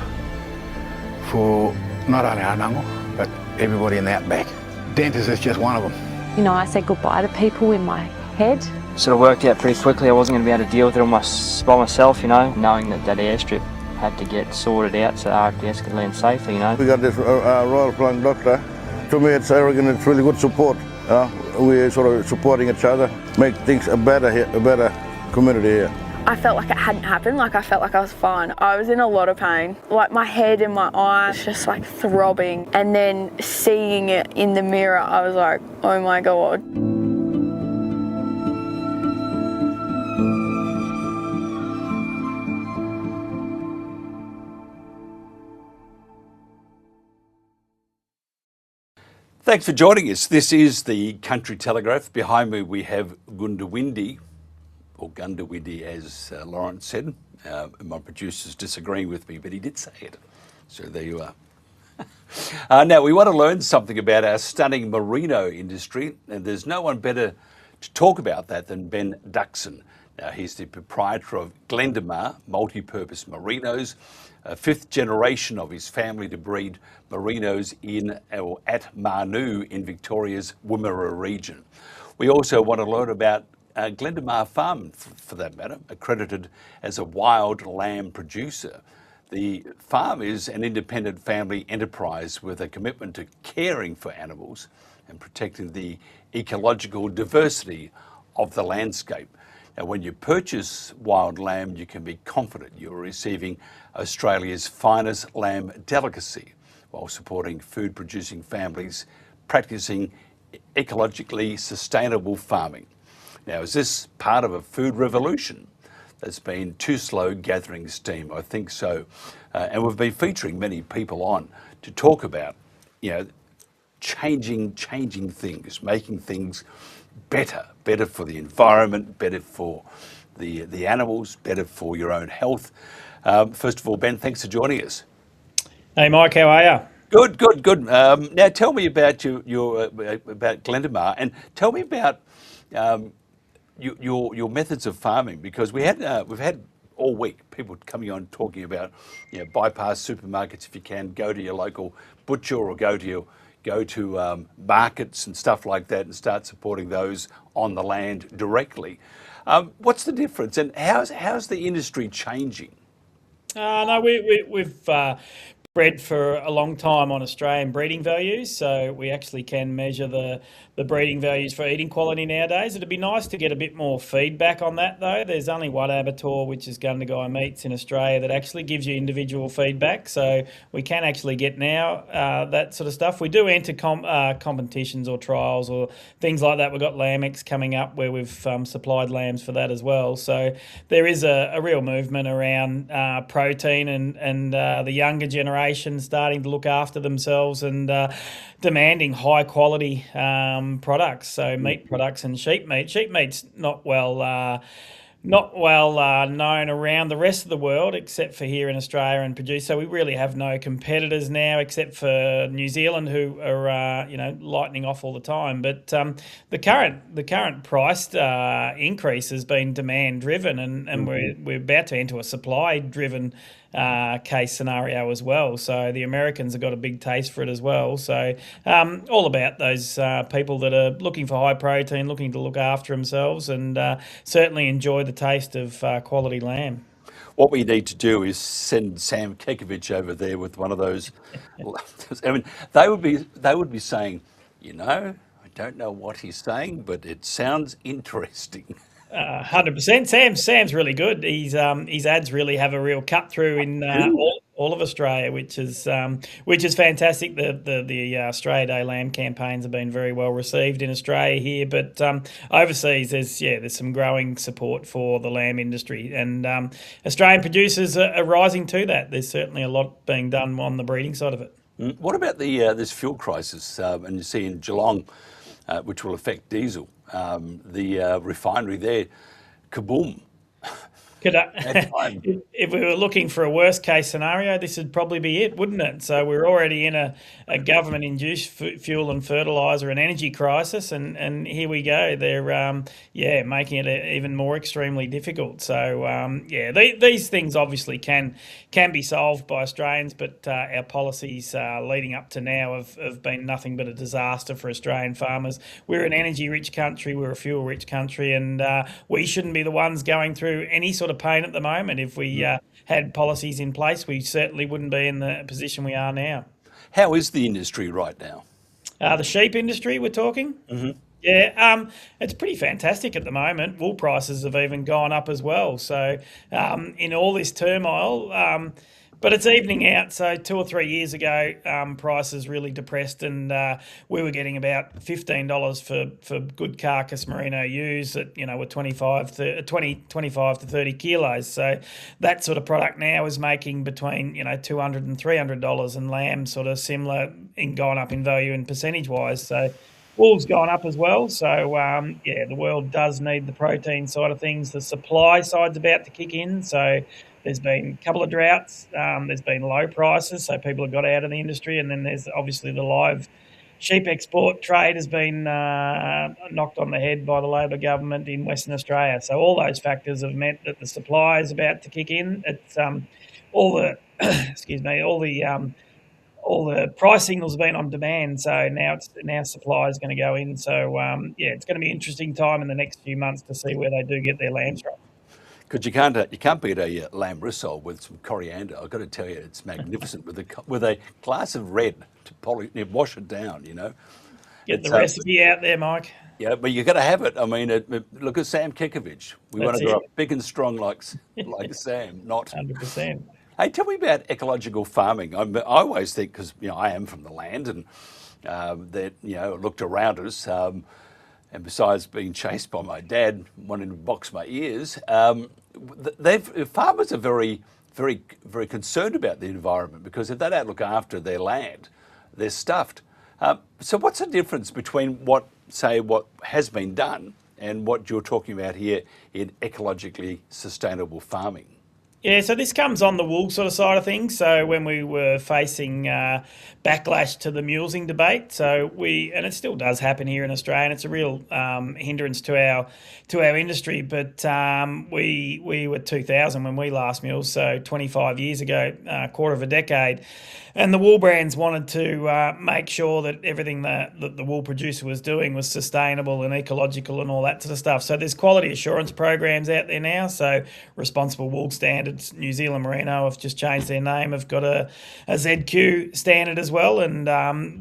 for not only Arnungal, but everybody in the outback. Dentists is just one of them. You know, I said goodbye to people in my head. Sort of worked out pretty quickly. I wasn't going to be able to deal with it by myself, knowing that airstrip had to get sorted out so RFDS could land safely, We got this Royal Flying Doctor. To me, it's arrogant. It's really good support. We're sort of supporting each other, make things a better community here. I felt like it hadn't happened, I felt like I was fine. I was in a lot of pain, like my head and my eyes just like throbbing, and then seeing it in the mirror, I was like, oh my God. Thanks for joining us. This is the Country Telegraph. Behind me we have Goondiwindi, or Goondiwindi as Lawrence said. My producer's disagreeing with me, but he did say it. So there you are. Now, we want to learn something about our stunning merino industry, and there's no one better to talk about that than Ben Duxon. Now, he's the proprietor of Glendemar Multi-Purpose Merinos, a 5th generation of his family to breed merinos at Marnoo in Victoria's Wimmera region. We also want to learn about Glendemar Farm, for that matter, accredited as a wild lamb producer. The farm is an independent family enterprise with a commitment to caring for animals and protecting the ecological diversity of the landscape. Now, when you purchase wild lamb, you can be confident you're receiving Australia's finest lamb delicacy while supporting food-producing families practicing ecologically sustainable farming. Now, is this part of a food revolution that's been too slow gathering steam? I think so. And we've been featuring many people on to talk about, changing things, making things better for the environment, better for the animals, better for your own health. First of all, Ben, thanks for joining us. Hey, Mike, how are you? Good. Now, tell me about about Glendemar, and tell me about your methods of farming, because we've had all week people coming on talking about bypass supermarkets if you can, go to your local butcher or go to markets and stuff like that and start supporting those on the land directly. What's the difference, and how's the industry changing? No, we've bred for a long time on Australian breeding values, so we actually can measure the breeding values for eating quality nowadays. It'd be nice to get a bit more feedback on that, though. There's only one abattoir, which is Goondiwindi Meats in Australia, that actually gives you individual feedback, so we can actually get now that sort of stuff. We do enter competitions or trials or things like that. We've got Lambex coming up where we've supplied lambs for that as well. So there is a real movement around protein and the younger generation starting to look after themselves and demanding high quality products, so meat products and sheep meat. Sheep meat's not well known around the rest of the world except for here in Australia and produced. So we really have no competitors now except for New Zealand, who are lightning off all the time. But the current price increase has been demand driven, and we're about to enter a supply driven case scenario as well. So the Americans have got a big taste for it as well. So all about those people that are looking for high protein, looking to look after themselves, and certainly enjoy the taste of quality lamb. What we need to do is send Sam Kekovich over there with one of those. I mean, they would be saying, I don't know what he's saying, but it sounds interesting. 100%. Sam's really good. His ads really have a real cut through in all of Australia, which is fantastic. The Australia Day Lamb campaigns have been very well received in Australia here, but overseas there's some growing support for the lamb industry, and Australian producers are rising to that. There's certainly a lot being done on the breeding side of it. What about this fuel crisis? And you see in Geelong, which will affect diesel. The refinery there, kaboom. If we were looking for a worst case scenario, this would probably be it, wouldn't it? So we're already in a government-induced fuel and fertiliser and energy crisis, and here we go. They're making it even more extremely difficult. So these things obviously can be solved by Australians, but our policies leading up to now have been nothing but a disaster for Australian farmers. We're an energy-rich country, we're a fuel-rich country, and we shouldn't be the ones going through any sort of pain at the moment. If we had policies in place, we certainly wouldn't be in the position we are now. How is the industry right now? The sheep industry, we're talking? Mm-hmm. Yeah, it's pretty fantastic at the moment. Wool prices have even gone up as well. So in all this turmoil, but it's evening out. So 2 or 3 years ago, prices really depressed, and we were getting about $15 for good carcass merino ewes that were 25 to 30 kilos. So that sort of product now is making between $200 and $300, and lamb sort of similar in gone up in value and percentage wise. So wool's gone up as well. So the world does need the protein side of things. The supply side's about to kick in. So there's been a couple of droughts, there's been low prices, so people have got out of the industry, and then there's obviously the live sheep export trade has been knocked on the head by the Labor government in Western Australia. So all those factors have meant that the supply is about to kick in. It's all the price signals have been on demand, so now supply is going to go in. So it's going to be an interesting time in the next few months to see where they do get their lambs from. Because you can't beat a lamb risole with some coriander. I've got to tell you, it's magnificent with a glass of red to wash it down. Get the recipe out there, Mike. Yeah, but you got to have it. I mean, look at Sam Kekovich. We want to grow up big and strong like Sam, not 100%. Hey, tell me about ecological farming. I always think, because I am from the land, and that looked around us. And besides being chased by my dad wanting to box my ears, farmers are very, very, very concerned about the environment, because if they don't look after their land, they're stuffed. So what's the difference between what has been done and what you're talking about here in ecologically sustainable farming? Yeah, so this comes on the wool sort of side of things. So when we were facing backlash to the mulesing debate, and it still does happen here in Australia, and it's a real hindrance to our industry. But we were 2000 when we last muled, so 25 years ago, quarter of a decade. And the wool brands wanted to make sure that everything that the wool producer was doing was sustainable and ecological and all that sort of stuff. So there's quality assurance programs out there now. So responsible wool standards standards. New Zealand Merino have just changed their name, have got a ZQ standard as well, and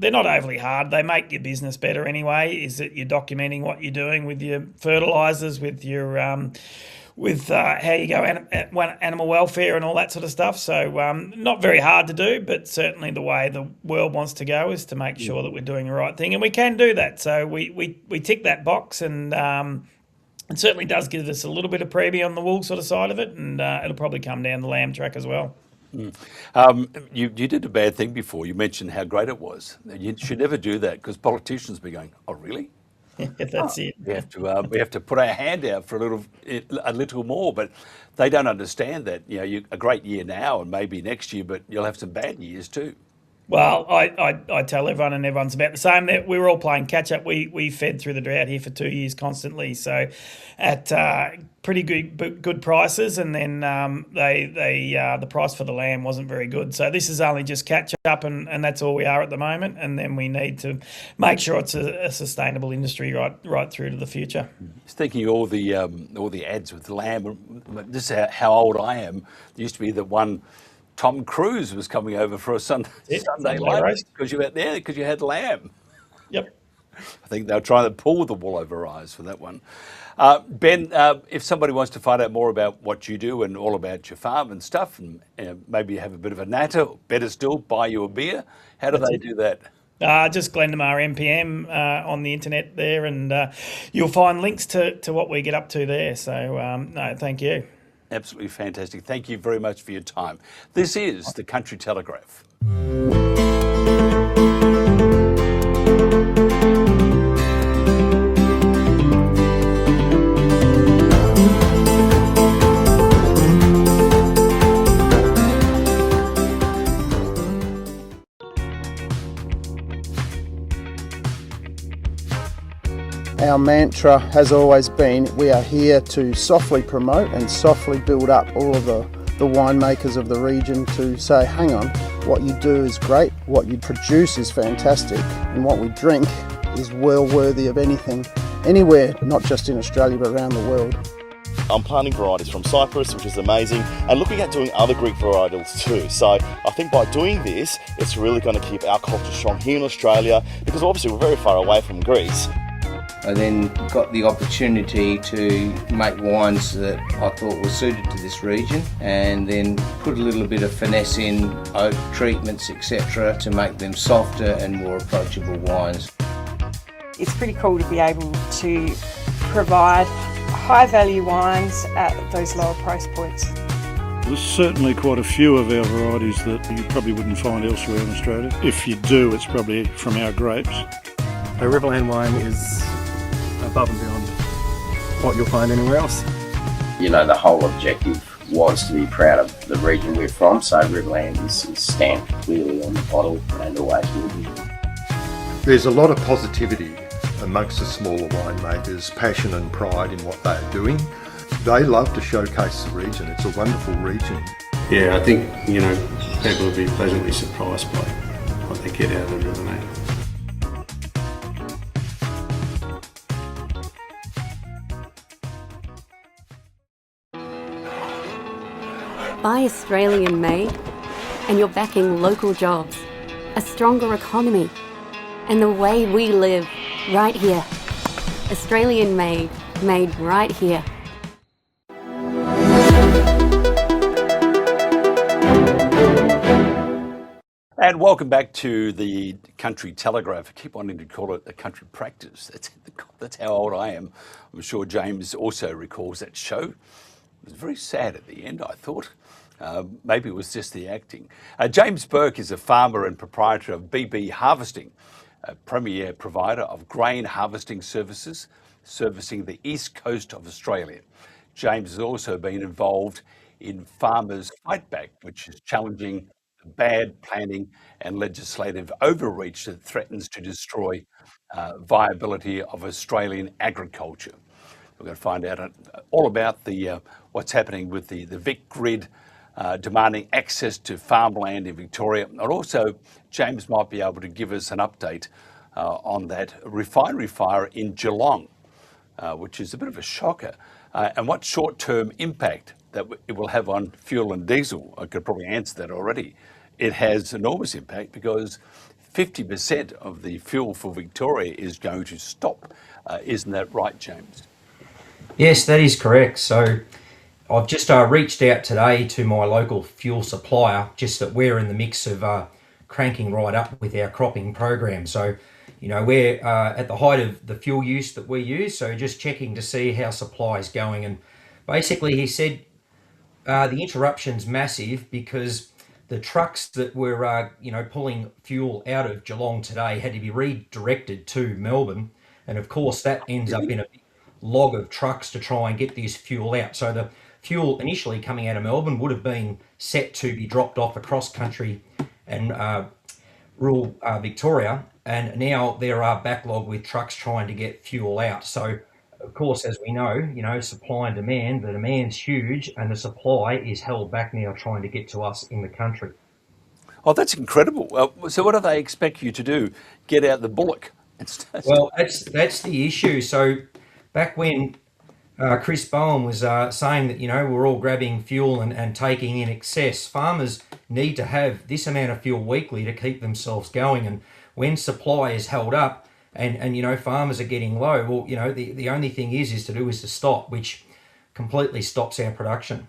they're not overly hard. They make your business better anyway, is that you're documenting what you're doing with your fertilisers, with your how you go animal welfare and all that sort of stuff. So not very hard to do, but certainly the way the world wants to go is to make sure that we're doing the right thing, and we can do that. So we tick that box, and it certainly does give us a little bit of premium on the wool sort of side of it, and it'll probably come down the lamb track as well. You did a bad thing before. You mentioned how great it was. You should never do that, because politicians be going, "Oh, really?" That's it. We have to put our hand out for a little more, but they don't understand that. A great year now and maybe next year, but you'll have some bad years too. Well, I tell everyone, and everyone's about the same, that we were all playing catch up. We fed through the drought here for 2 years constantly, so at pretty good prices, and then the price for the lamb wasn't very good. So this is only just catch up, and that's all we are at the moment. And then we need to make sure it's a sustainable industry right through to the future. Thinking all the ads with the lamb. This is how old I am. There used to be the one. Tom Cruise was coming over for a Sunday race because you had lamb. Yep. I think they were trying to pull the wool over eyes for that one. Ben, if somebody wants to find out more about what you do and all about your farm and stuff, and maybe have a bit of a natter, or better still, buy you a beer, how do they do that? Just Glendemar MPM on the internet there, and you'll find links to what we get up to there. So, no, thank you. Absolutely fantastic. Thank you very much for your time. This is the Country Telegraph. Our mantra has always been, we are here to softly promote and softly build up all of the winemakers of the region to say, hang on, what you do is great, what you produce is fantastic, and what we drink is well worthy of anything, anywhere, not just in Australia but around the world. I'm planting varieties from Cyprus, which is amazing, and looking at doing other Greek varietals too. So I think by doing this, it's really going to keep our culture strong here in Australia, because obviously we're very far away from Greece. I then got the opportunity to make wines that I thought were suited to this region, and then put a little bit of finesse in oak treatments, etc., to make them softer and more approachable wines. It's pretty cool to be able to provide high value wines at those lower price points. There's certainly quite a few of our varieties that you probably wouldn't find elsewhere in Australia. If you do, it's probably from our grapes. A Riverland wine is above and beyond what you'll find anywhere else. You know, the whole objective was to be proud of the region we're from, so Riverland is stamped clearly on the bottle and always will be. There's a lot of positivity amongst the smaller winemakers, passion and pride in what they're doing. They love to showcase the region. It's a wonderful region. Yeah, I think, people will be pleasantly surprised by what they get out of the Riverland. Buy Australian made, and you're backing local jobs, a stronger economy, and the way we live right here. Australian made, made right here. And welcome back to the Country Telegraph. I keep wanting to call it the Country Practice. That's how old I am. I'm sure James also recalls that show. It was very sad at the end, I thought. Maybe it was just the acting. James Burke is a farmer and proprietor of BB Harvesting, a premier provider of grain harvesting services, servicing the east coast of Australia. James has also been involved in Farmers Fight Back, which is challenging the bad planning and legislative overreach that threatens to destroy viability of Australian agriculture. We're going to find out all about what's happening with the VICGRID demanding access to farmland in Victoria. And also, James might be able to give us an update on that refinery fire in Geelong, which is a bit of a shocker, and what short-term impact that it will have on fuel and diesel, I could probably answer that already. It has enormous impact because 50% of the fuel for Victoria is going to stop. Isn't that right, James? Yes, that is correct. So I've just reached out today to my local fuel supplier, just that we're in the mix of cranking right up with our cropping program. So, we're at the height of the fuel use that we use, so just checking to see how supply is going. And basically he said the interruption's massive because the trucks that were, pulling fuel out of Geelong today had to be redirected to Melbourne. And of course that ends up in a big log of trucks to try and get this fuel out. So the fuel initially coming out of Melbourne would have been set to be dropped off across country and rural Victoria. And now there are backlog with trucks trying to get fuel out. So of course, as we know, supply and demand, the demand's huge and the supply is held back now trying to get to us in the country. Oh, that's incredible. So what do they expect you to do? Get out the bullock? Well, that's the issue. So back when Chris Bowen was saying that, we're all grabbing fuel and taking in excess, farmers need to have this amount of fuel weekly to keep themselves going. And when supply is held up, and farmers are getting low, well, the only thing is to stop, which completely stops our production.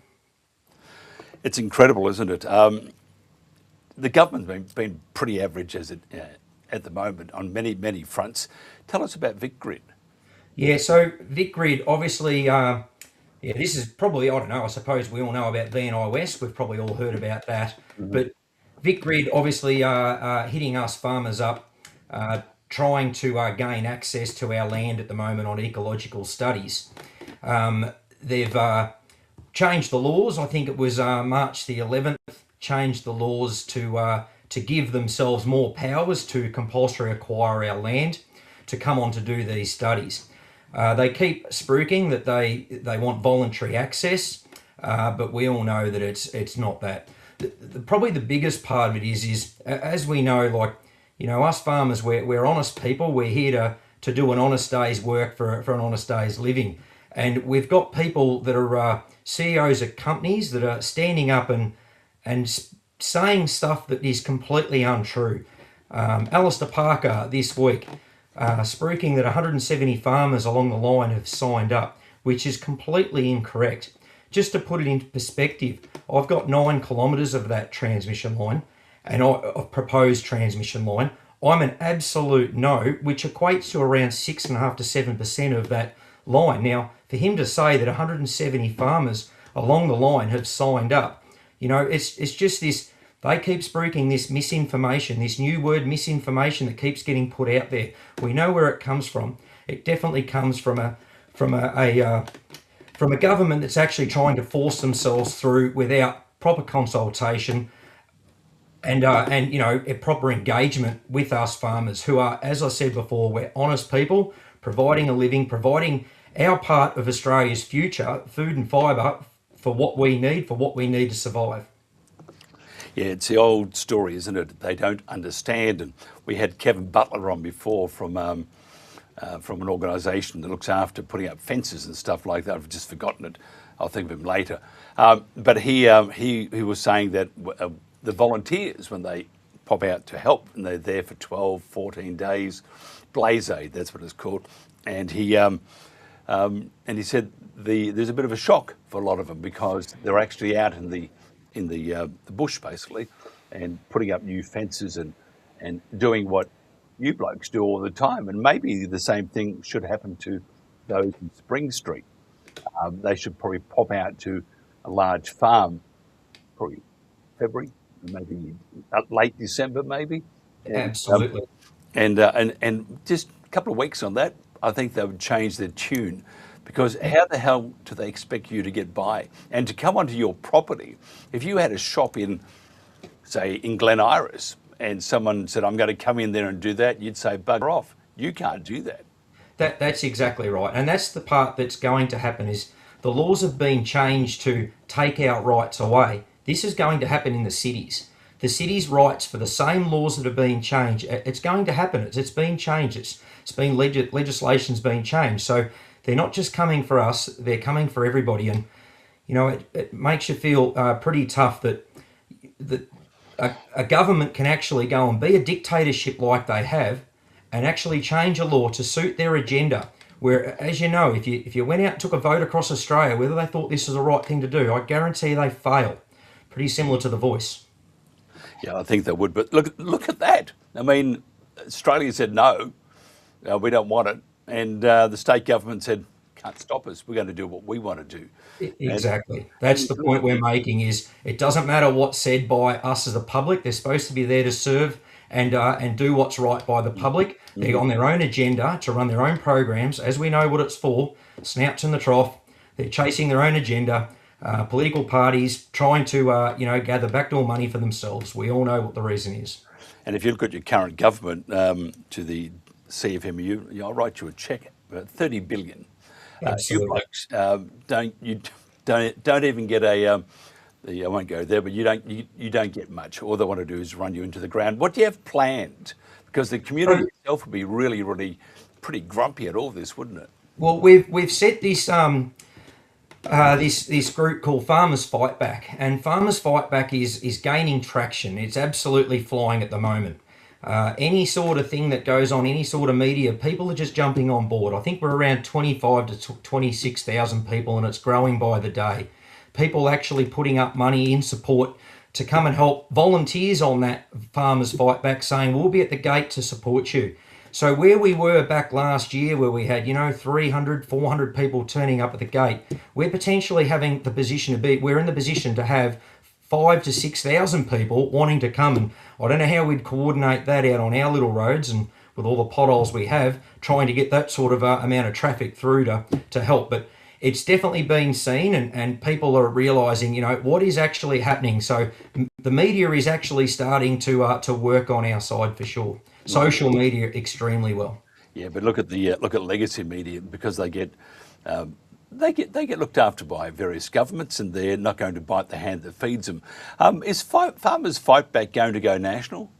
It's incredible, isn't it? The government's been pretty average at the moment on many fronts. Tell us about VICGRID. Yeah, so VICGRID, obviously, this is probably, I don't know, I suppose we all know about VNI West. We've probably all heard about that. Mm-hmm. But VICGRID obviously hitting us farmers up, trying to gain access to our land at the moment on ecological studies. They've changed the laws. I think it was March the 11th, changed the laws to give themselves more powers to compulsory acquire our land to come on to do these studies. They keep spruiking that they want voluntary access, but we all know that it's not that. Probably the biggest part of it is as we know, us farmers, we're honest people. We're here to do an honest day's work for an honest day's living. And we've got people that are CEOs of companies that are standing up and saying stuff that is completely untrue. Alistair Parker this week, spruiking that 170 farmers along the line have signed up, which is completely incorrect. Just to put it into perspective, I've got 9 kilometres of that transmission line, and a proposed transmission line. I'm an absolute no, which equates to around 6.5% to 7% of that line. Now, for him to say that 170 farmers along the line have signed up, it's just this. They keep spruiking this misinformation, this new word misinformation that keeps getting put out there. We know where it comes from. It definitely comes from a government that's actually trying to force themselves through without proper consultation and a proper engagement with us farmers who are, as I said before, we're honest people, providing a living, providing our part of Australia's future, food and fibre, for what we need to survive. Yeah, it's the old story, isn't it? They don't understand. And we had Kevin Butler on before from an organisation that looks after putting up fences and stuff like that. I've just forgotten it. I'll think of him later. But he was saying that the volunteers, when they pop out to help, and they're there for 12, 14 days, Blaze Aid, that's what it's called. And he said there's a bit of a shock for a lot of them because they're actually out in the bush basically, and putting up new fences and doing what you blokes do all the time. And maybe the same thing should happen to those in Spring Street. They should probably pop out to a large farm, probably February, maybe late December, maybe. Absolutely. And just a couple of weeks on that, I think they would change their tune, because how the hell do they expect you to get by and to come onto your property? If you had a shop in Glen Iris and someone said, I'm going to come in there and do that, you'd say, bugger off. You can't do that. That's exactly right. And that's the part that's going to happen is the laws have been changed to take our rights away. This is going to happen in the cities. The cities' rights for the same laws that are being changed, it's going to happen. It's been changed. It's been legislation's been changed. So they're not just coming for us, they're coming for everybody. And, it makes you feel pretty tough that a government can actually go and be a dictatorship like they have and actually change a law to suit their agenda. Where, as you know, if you went out and took a vote across Australia, whether they thought this was the right thing to do, I guarantee they fail. Pretty similar to The Voice. Yeah, I think they would. But look at that. I mean, Australia said no, we don't want it. And the state government said, can't stop us. We're going to do what we want to do. Exactly. That's the point we're making, is it doesn't matter what's said by us as the public. They're supposed to be there to serve and do what's right by the public. They're on their own agenda to run their own programs, as we know what it's for, snouts in the trough. They're chasing their own agenda. Political parties trying to, gather backdoor money for themselves. We all know what the reason is. And if you look at your current government, to the CFMU, I'll write you a check, about $30 billion. You blokes don't even get a. I won't go there, but you don't get much. All they want to do is run you into the ground. What do you have planned? Because the community itself would be really, really pretty grumpy at all this, wouldn't it? Well, we've set this this group called Farmers Fight Back, and Farmers Fight Back is gaining traction. It's absolutely flying at the moment. Any sort of thing that goes on, any sort of media, people are just jumping on board. I think we're around 25 to 26,000 people, and it's growing by the day. People actually putting up money in support to come and help, volunteers on that Farmers Fight Back saying, we'll be at the gate to support you. So where we were back last year, where we had, 300, 400 people turning up at the gate, we're potentially having the position to be, we're in the position to have 5,000 to 6,000 people wanting to come. And I don't know how we'd coordinate that out on our little roads and with all the potholes we have, trying to get that sort of amount of traffic through to help. But it's definitely been seen, and people are realising, what is actually happening. So the media is actually starting to work on our side for sure. Social media extremely well. Yeah, but look at legacy media, because they get looked after by various governments, and they're not going to bite the hand that feeds them. Is Farmers Fight Back going to go national?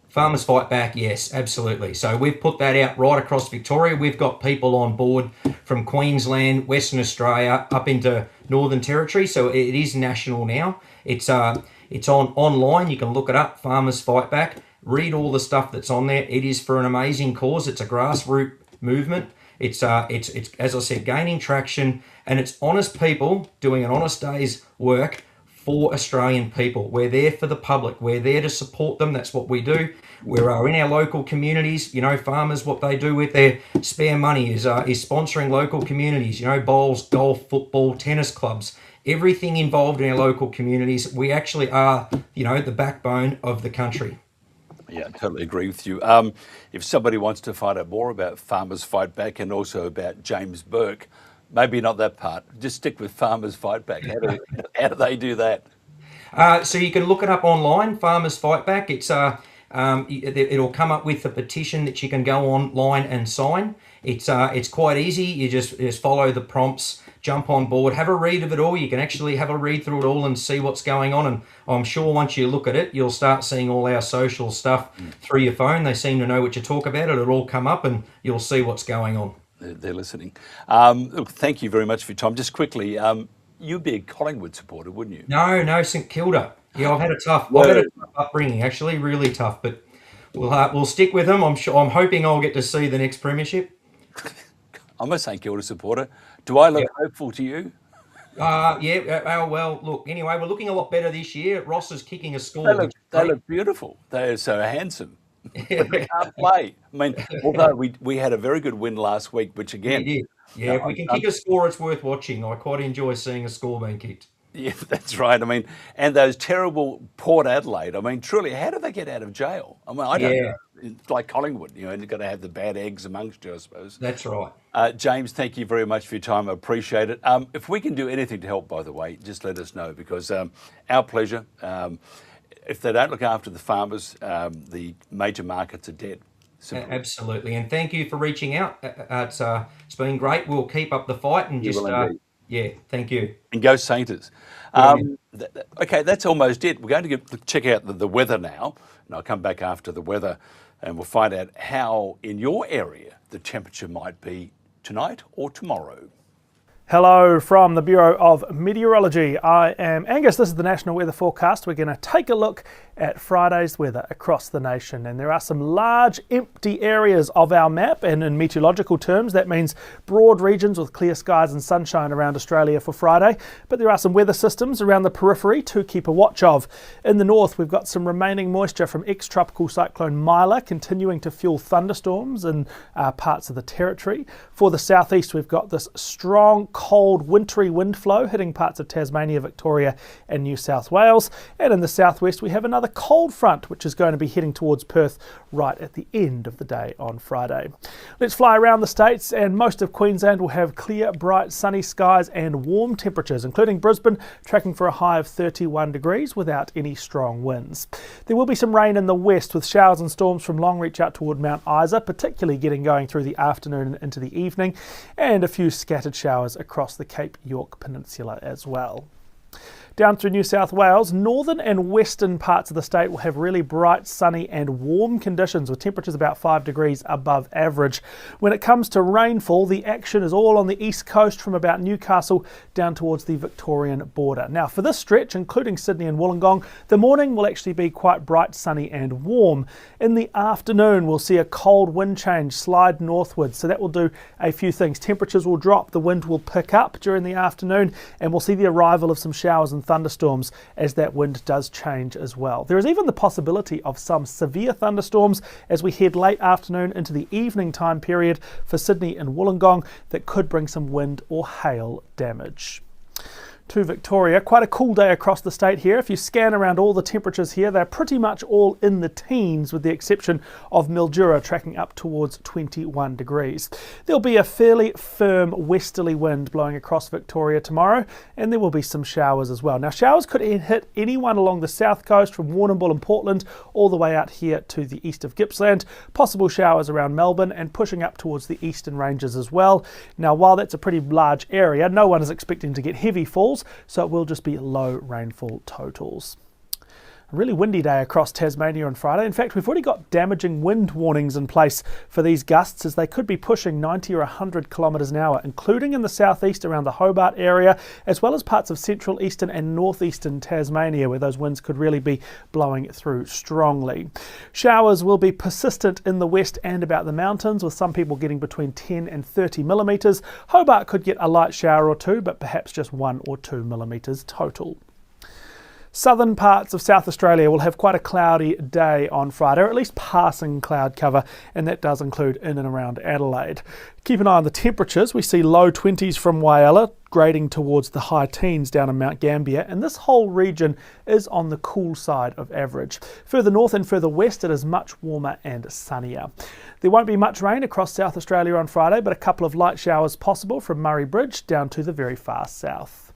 Farmers Fight Back, yes, absolutely. So we've put that out right across Victoria. We've got people on board from Queensland, Western Australia, up into Northern Territory. So it is national now. It's on online. You can look it up, Farmers Fight Back. Read all the stuff that's on there. It is for an amazing cause. It's a grassroots movement. It's as I said, gaining traction, and it's honest people doing an honest day's work for Australian people. We're there for the public. We're there to support them. That's what we do. We're in our local communities. Farmers, what they do with their spare money is sponsoring local communities. Bowls, golf, football, tennis clubs, everything involved in our local communities. We actually are, the backbone of the country. Yeah, I totally agree with you. If somebody wants to find out more about Farmers Fight Back and also about James Burke, maybe not that part, just stick with Farmers Fight Back. How do they do that? So you can look it up online, Farmers Fight Back. It's it'll come up with a petition that you can go online and sign. It's quite easy. You just follow the prompts, jump on board, have a read of it all. You can actually have a read through it all and see what's going on. And I'm sure once you look at it, you'll start seeing all our social stuff through your phone. They seem to know what you talk about. It'll all come up and you'll see what's going on. They're listening. Look, thank you very much for your time. Just quickly, you'd be a Collingwood supporter, wouldn't you? No, St Kilda. Yeah, I've had a tough upbringing, actually, really tough. But we'll stick with them. I'm hoping I'll get to see the next premiership. I'm a St Kilda supporter. Do I look hopeful to you? Yeah. Well, look. Anyway, we're looking a lot better this year. Ross is kicking a score. They look beautiful. They are so handsome. But they can't play. I mean, although we had a very good win last week, which again, we did. Yeah, if we can kick a score, it's worth watching. I quite enjoy seeing a score being kicked. Yeah, that's right. I mean, and those terrible Port Adelaide. I mean, truly, how do they get out of jail? I mean, I don't know. It's like Collingwood, you've got to have the bad eggs amongst you, I suppose. That's right. James, thank you very much for your time. I appreciate it. If we can do anything to help, by the way, just let us know, because our pleasure. If they don't look after the farmers, the major markets are dead. Absolutely. And thank you for reaching out. It's been great. We'll keep up the fight and thank you. And go Saints. Okay, that's almost it. We're going to check out the weather now, and I'll come back after the weather and we'll find out how in your area the temperature might be tonight or tomorrow. Hello from the Bureau of Meteorology. I am Angus. This is the National Weather Forecast. We're going to take a look at Friday's weather across the nation, and there are some large empty areas of our map, and in meteorological terms that means broad regions with clear skies and sunshine around Australia for Friday, but there are some weather systems around the periphery to keep a watch of. In the north we've got some remaining moisture from ex-tropical cyclone Mila continuing to fuel thunderstorms in parts of the territory. For the southeast we've got this strong cold wintry wind flow hitting parts of Tasmania, Victoria and New South Wales, and in the southwest we have another cold front which is going to be heading towards Perth right at the end of the day on Friday. Let's fly around the states, and most of Queensland will have clear, bright, sunny skies and warm temperatures, including Brisbane tracking for a high of 31 degrees without any strong winds. There will be some rain in the west with showers and storms from Longreach out toward Mount Isa, particularly getting going through the afternoon and into the evening, and a few scattered showers across the Cape York Peninsula as well. Down through New South Wales, northern and western parts of the state will have really bright, sunny and warm conditions with temperatures about 5 degrees above average. When it comes to rainfall, the action is all on the east coast from about Newcastle down towards the Victorian border. Now for this stretch, including Sydney and Wollongong, the morning will actually be quite bright, sunny and warm. In the afternoon we'll see a cold wind change slide northwards, so that will do a few things. Temperatures will drop, the wind will pick up during the afternoon, and we'll see the arrival of some showers and thunderstorms as that wind does change as well. There is even the possibility of some severe thunderstorms as we head late afternoon into the evening time period for Sydney and Wollongong that could bring some wind or hail damage. To Victoria, quite a cool day across the state here. If you scan around all the temperatures here, they're pretty much all in the teens with the exception of Mildura tracking up towards 21 degrees. There'll be a fairly firm westerly wind blowing across Victoria tomorrow, and there will be some showers as well. Now showers could hit anyone along the south coast from Warrnambool and Portland all the way out here to the east of Gippsland. Possible showers around Melbourne and pushing up towards the eastern ranges as well. Now while that's a pretty large area, no one is expecting to get heavy falls, so it will just be low rainfall totals. A really windy day across Tasmania on Friday. In fact, we've already got damaging wind warnings in place for these gusts as they could be pushing 90 or 100 kilometres an hour, including in the southeast around the Hobart area, as well as parts of central, eastern and northeastern Tasmania where those winds could really be blowing through strongly. Showers will be persistent in the west and about the mountains, with some people getting between 10 and 30 millimetres. Hobart could get a light shower or two, but perhaps just 1 or 2 millimetres total. Southern parts of South Australia will have quite a cloudy day on Friday, or at least passing cloud cover, and that does include in and around Adelaide. Keep an eye on the temperatures. We see low 20s from Whyalla, grading towards the high teens down in Mount Gambier, and this whole region is on the cool side of average. Further north and further west it is much warmer and sunnier. There won't be much rain across South Australia on Friday, but a couple of light showers possible from Murray Bridge down to the very far south.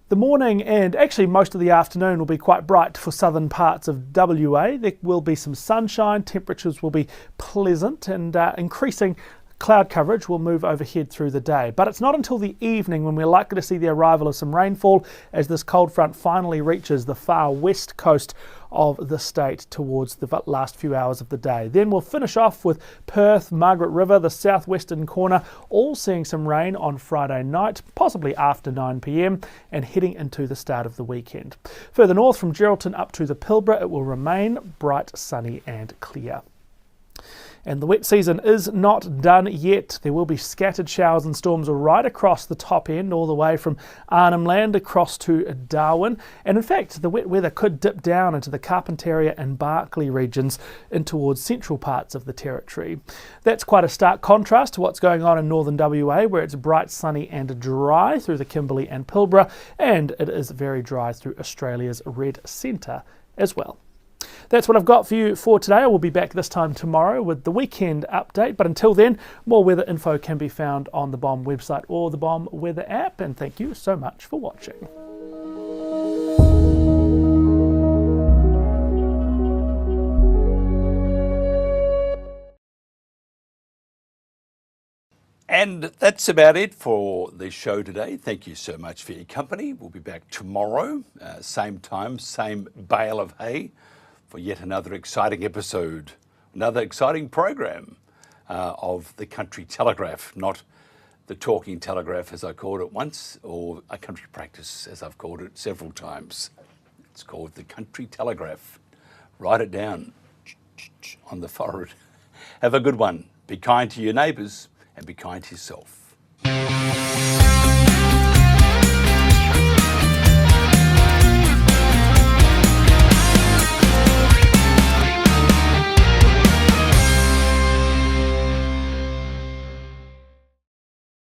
The morning and actually most of the afternoon will be quite bright for southern parts of WA. There will be some sunshine, temperatures will be pleasant, and increasing cloud coverage will move overhead through the day. But it's not until the evening when we're likely to see the arrival of some rainfall as this cold front finally reaches the far west coast of the state towards the last few hours of the day. Then we'll finish off with Perth, Margaret River, the southwestern corner, all seeing some rain on Friday night, possibly after 9 p.m, and heading into the start of the weekend. Further north from Geraldton up to the Pilbara, it will remain bright, sunny and clear. And the wet season is not done yet. There will be scattered showers and storms right across the top end, all the way from Arnhem Land across to Darwin. And in fact, the wet weather could dip down into the Carpentaria and Barkly regions in towards central parts of the territory. That's quite a stark contrast to what's going on in northern WA, where it's bright, sunny and dry through the Kimberley and Pilbara, and it is very dry through Australia's red centre as well. That's what I've got for you for today. I will be back this time tomorrow with the weekend update. But until then, more weather info can be found on the BOM website or the BOM weather app. And thank you so much for watching. And that's about it for the show today. Thank you so much for your company. We'll be back tomorrow, same time, same bale of hay, for yet another exciting episode, another exciting program of the Country Telegraph, not the talking telegraph, as I called it once, or a country practice, as I've called it several times. It's called the country telegraph. Write it down on the forehead. Have a good one. Be kind to your neighbours and be kind to yourself.